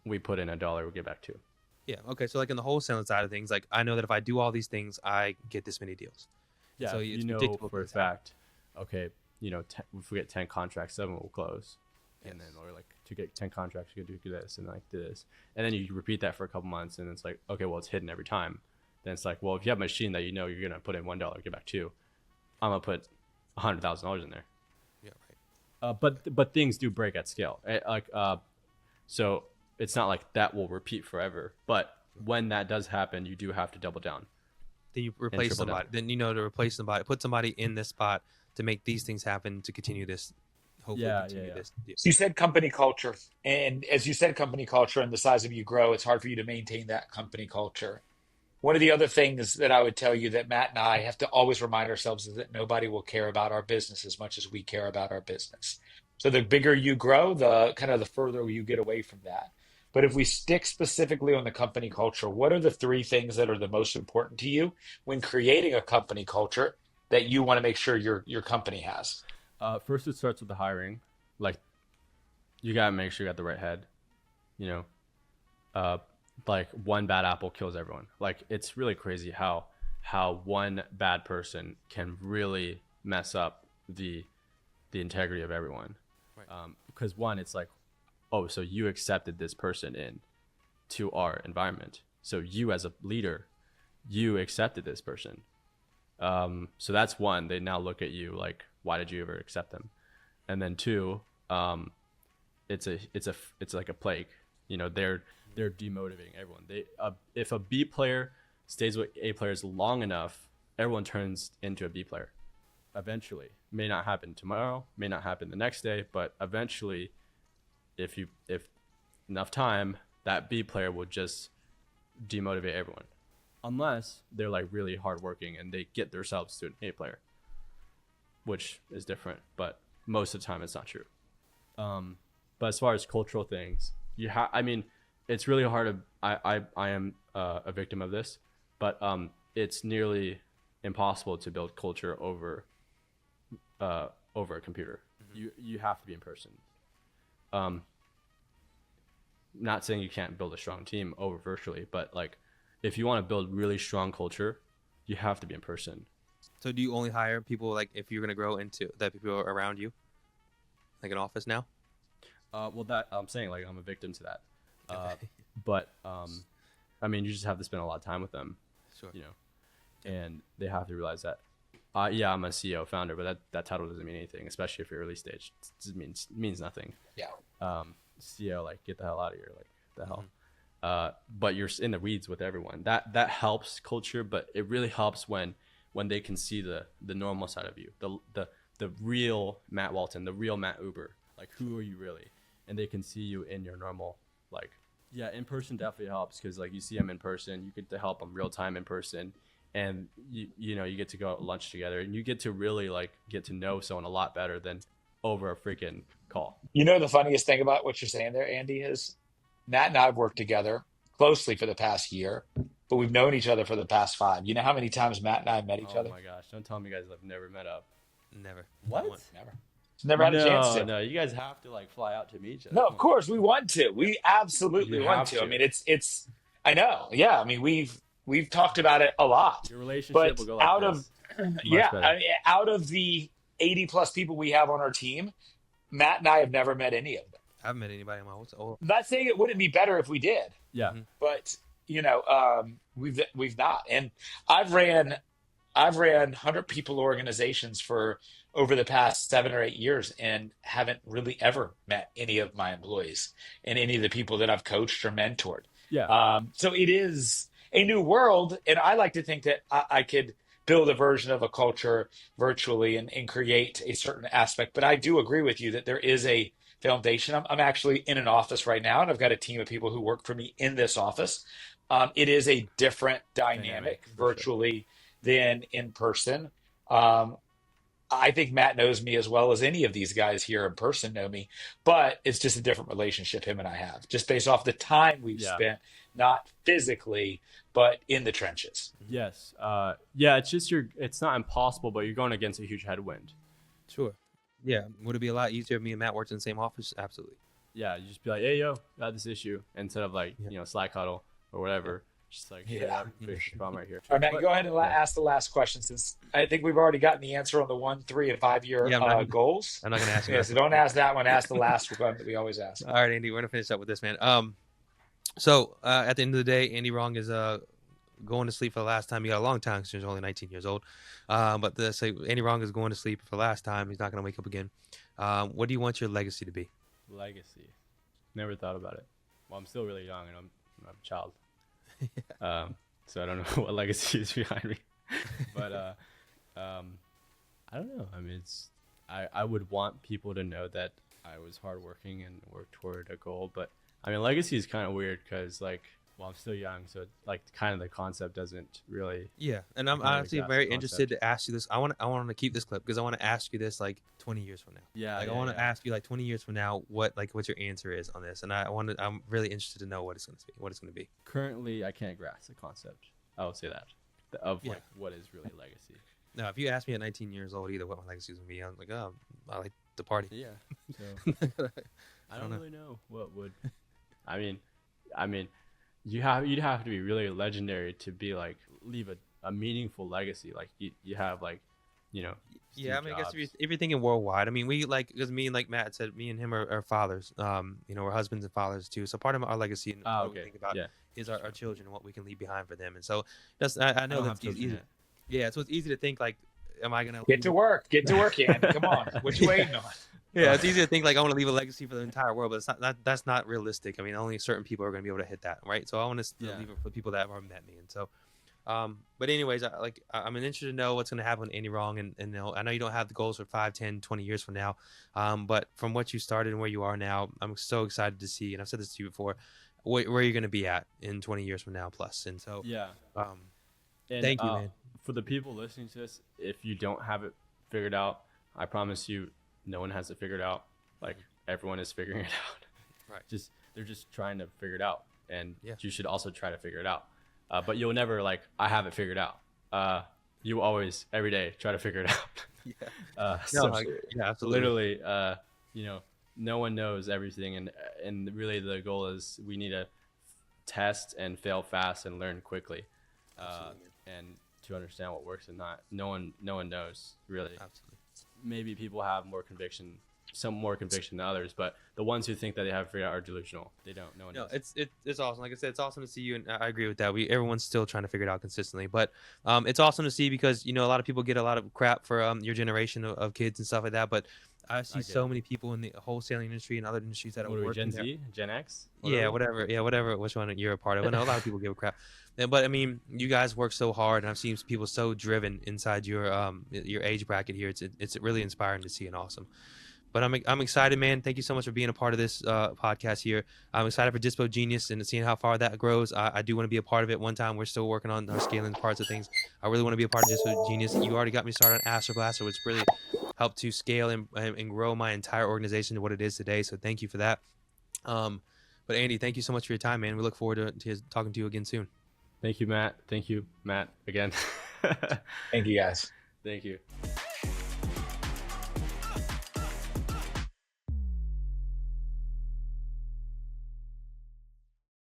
we put in $1, we get back 2. Yeah. Okay. So like in the wholesaling side of things, like I know that if I do all these things, I get this many deals. Yeah. So you know for a fact, okay, if we get 10 contracts, 7 will close. And then, or like, to get 10 contracts, you can do this and like this. And then you repeat that for a couple months, and it's like, okay, well, it's hidden every time. Then it's like, well, if you have a machine that you're going to put in $1, get back 2, I'm going to put $100,000 in there. Yeah, right. But things do break at scale. So it's not like that will repeat forever. But when that does happen, you do have to double down. Then you replace somebody. Then to replace somebody, put somebody in this spot to make these things happen, to continue this hopefully Yeah, continue yeah. this. Yeah. So you said company culture, and as you said, company culture and the size of you grow, it's hard for you to maintain that company culture. One of the other things that I would tell you that Matt and I have to always remind ourselves is that nobody will care about our business as much as we care about our business. So the bigger you grow, the kind of the further you get away from that. But if we stick specifically on the company culture, what are the three things that are the most important to you when creating a company culture that you want to make sure your company has? First, it starts with the hiring. Like, you gotta make sure you got the right head. You know, uh, like one bad apple kills everyone. Like, it's really crazy how one bad person can really mess up the integrity of everyone. Right. Because one, it's like, oh, so you accepted this person in to our environment. So you as a leader, you accepted this person. So that's one. They now look at you like, why did you ever accept them? And then two, it's like a plague. You know, they're demotivating everyone. If a B player stays with A players long enough, everyone turns into a B player. Eventually, may not happen tomorrow, may not happen the next day, but eventually, if enough time, that B player will just demotivate everyone, unless they're like really hardworking and they get themselves to an A player, which is different. But most of the time, it's not true. But as far as cultural things, I mean, it's really hard to. I am a victim of this, but it's nearly impossible to build culture over a computer. You have to be in person. Not saying you can't build a strong team over virtually, but like if you want to build really strong culture, you have to be in person. So do you only hire people like if you're gonna grow into that people are around you, like an office now? Well, that I'm saying, like, I'm a victim to that. Okay. But I mean, you just have to spend a lot of time with them, Sure. you know, and they have to realize that. Yeah, I'm a CEO founder, but that title doesn't mean anything, especially if you're early stage. It means nothing. Yeah. CEO, like, get the hell out of here, like, the hell. But you're in the weeds with everyone. That helps culture, but it really helps when they can see the normal side of you, the real Matt Walton, the real Matt Uber. Like, who are you really? And they can see you in your normal, like, yeah, in person definitely helps, because like you see them in person, you get to help them real time in person, and you know, you get to go out lunch together, and you get to really like get to know someone a lot better than over a freaking call. You know, the funniest thing about what you're saying there, Andy, is Matt and I have worked together closely for the past year, but we've known each other for the past five. You know how many times Matt and I have met each Oh other? my gosh, don't tell me you guys have never met up. Never. What? Not once. Never. Just never had a chance No, to. no, you guys have to like fly out to meet each other. No, Come of on. course we want to. We absolutely You want have to. I to. mean, it's. I know. Yeah. I mean, we've talked about it a lot, Your relationship but will go like this. Much yeah, better. I mean, out of the 80 plus people we have on our team, Matt and I have never met any of them. I haven't met anybody in my whole. Oh. I'm not saying it wouldn't be better if we did, Yeah. Mhm. but you know, we've not. And I've ran I've ran 100 people organizations for over the past 7 or 8 years and haven't really ever met any of my employees and any of the people that I've coached or mentored. Yeah. So it is a new world. And I like to think that I could build a version of a culture virtually and create a certain aspect. But I do agree with you that there is a foundation. I'm actually in an office right now, and I've got a team of people who work for me in this office. It is a different dynamic For sure. virtually than in person. Um, I think Matt knows me as well as any of these guys here in person know me, but it's just a different relationship him and I have, just based off the time we've Yeah. spent, not physically, but in the trenches. Yes. Yeah, it's just it's not impossible, but you're going against a huge headwind. Sure. Yeah. Would it be a lot easier if me and Matt worked in the same office? Absolutely. Yeah, you just be like, hey, yo, got this issue, instead of like, Yeah. you know, Slack huddle or whatever. Just like, Yeah. fix the problem right here. All right, Matt, But- go ahead and yeah. ask the last question, since I think we've already gotten the answer on the 1, 3, and 5 year Yeah, I'm not- goals. I'm not gonna ask you. Yeah, that. so don't ask that one. Ask the last one that we always ask. All right, Andy, we're gonna finish up with this, man. So at the end of the day, Andy Rong is going to sleep for the last time. He got a long time because he's only 19 years old. But say Andy Rong is going to sleep for the last time. He's not gonna wake up again. What do you want your legacy to be? Legacy. Never thought about it. Well, I'm still really young, and I'm a child. So I don't know what legacy is behind me. But I don't know. I mean, I would want people to know that I was hardworking and worked toward a goal. But I mean, legacy is kind of weird because like, well, I'm still young, so like kind of the concept doesn't really. Yeah, and I'm I can't really honestly grasp very the interested concept. to ask you this. I want to keep this clip because I want to ask you this like 20 years from now. Yeah, Like I yeah, want to yeah. ask you like 20 years from now what your answer is on this, and I'm really interested to know what it's going to be. What it's going to be. Currently, I can't grasp the concept. I will say that of Yeah. like what is really legacy. No, if you ask me at 19 years old either what my legacy is going to be, I'm like, oh, I like the party. Yeah. So I don't don't know. really know what would. I mean, you'd have to be really legendary to be like leave a meaningful legacy. Like you have like, you know. Yeah, I Steve mean, I guess Jobs. if you're thinking worldwide, I mean, we like because me and like Matt said, me and him are fathers. You know, we're husbands and fathers too. So part of our legacy and Ah, what we okay. think about Yeah. is our children and what we can leave behind for them. And so that's I know don't that's have children easy. yet. Yeah, so it's easy to think like, am I gonna Get to work, Andy. Come on, what you waiting on? Yeah, it's easy to think like I want to leave a legacy for the entire world, but it's not that's not realistic. I mean, only certain people are going to be able to hit that, right? So I want to Yeah. leave it for people that have already met me, and so. But anyways, I'm interested to know what's going to happen with Andy Rong, and you know, I know you don't have the goals for 5, 10, 20 years from now, but from what you started and where you are now, I'm so excited to see, and I've said this to you before, where you're going to be at in 20 years from now plus, and so Yeah. um, And, thank you, man. For the people listening to this, if you don't have it figured out, I promise you, no one has it figured out. Like everyone is figuring it out. Right. They're just trying to figure it out, and Yeah. you should also try to figure it out. But you'll never like I have it figured out. You always every day try to figure it out. Yeah. So Yeah, absolutely. literally, you know, no one knows everything, and really the goal is we need to test and fail fast and learn quickly, Absolutely. and to understand what works and not. No one knows really. Absolutely. Maybe people have some more conviction than others, but the ones who think that they have it figured out are delusional. They don't. No one No, knows. it's awesome. Like I said, it's awesome to see you, and I agree with that. Everyone's still trying to figure it out consistently, but it's awesome to see because you know a lot of people get a lot of crap for your generation of kids and stuff like that. But I see get so it. many people in the wholesaling industry and other industries that What are are we, working Gen there. Z, Gen X? Yeah, whatever. Which one you're a part of? I know a lot of people give crap, but I mean, you guys work so hard, and I've seen people so driven inside your age bracket here. It's really inspiring to see and awesome. But I'm excited, man. Thank you so much for being a part of this podcast here. I'm excited for Dispo Genius and seeing how far that grows. I do want to be a part of it. One time, we're still working on our scaling parts of things. I really want to be a part of Dispo Genius. You already got me started on Astro Blaster, which really helped to scale and grow my entire organization to what it is today. So thank you for that. But Andy, thank you so much for your time, man. We look forward to talking to you again soon. Thank you, Matt. Thank you, Matt, again. Thank you, guys. Thank you.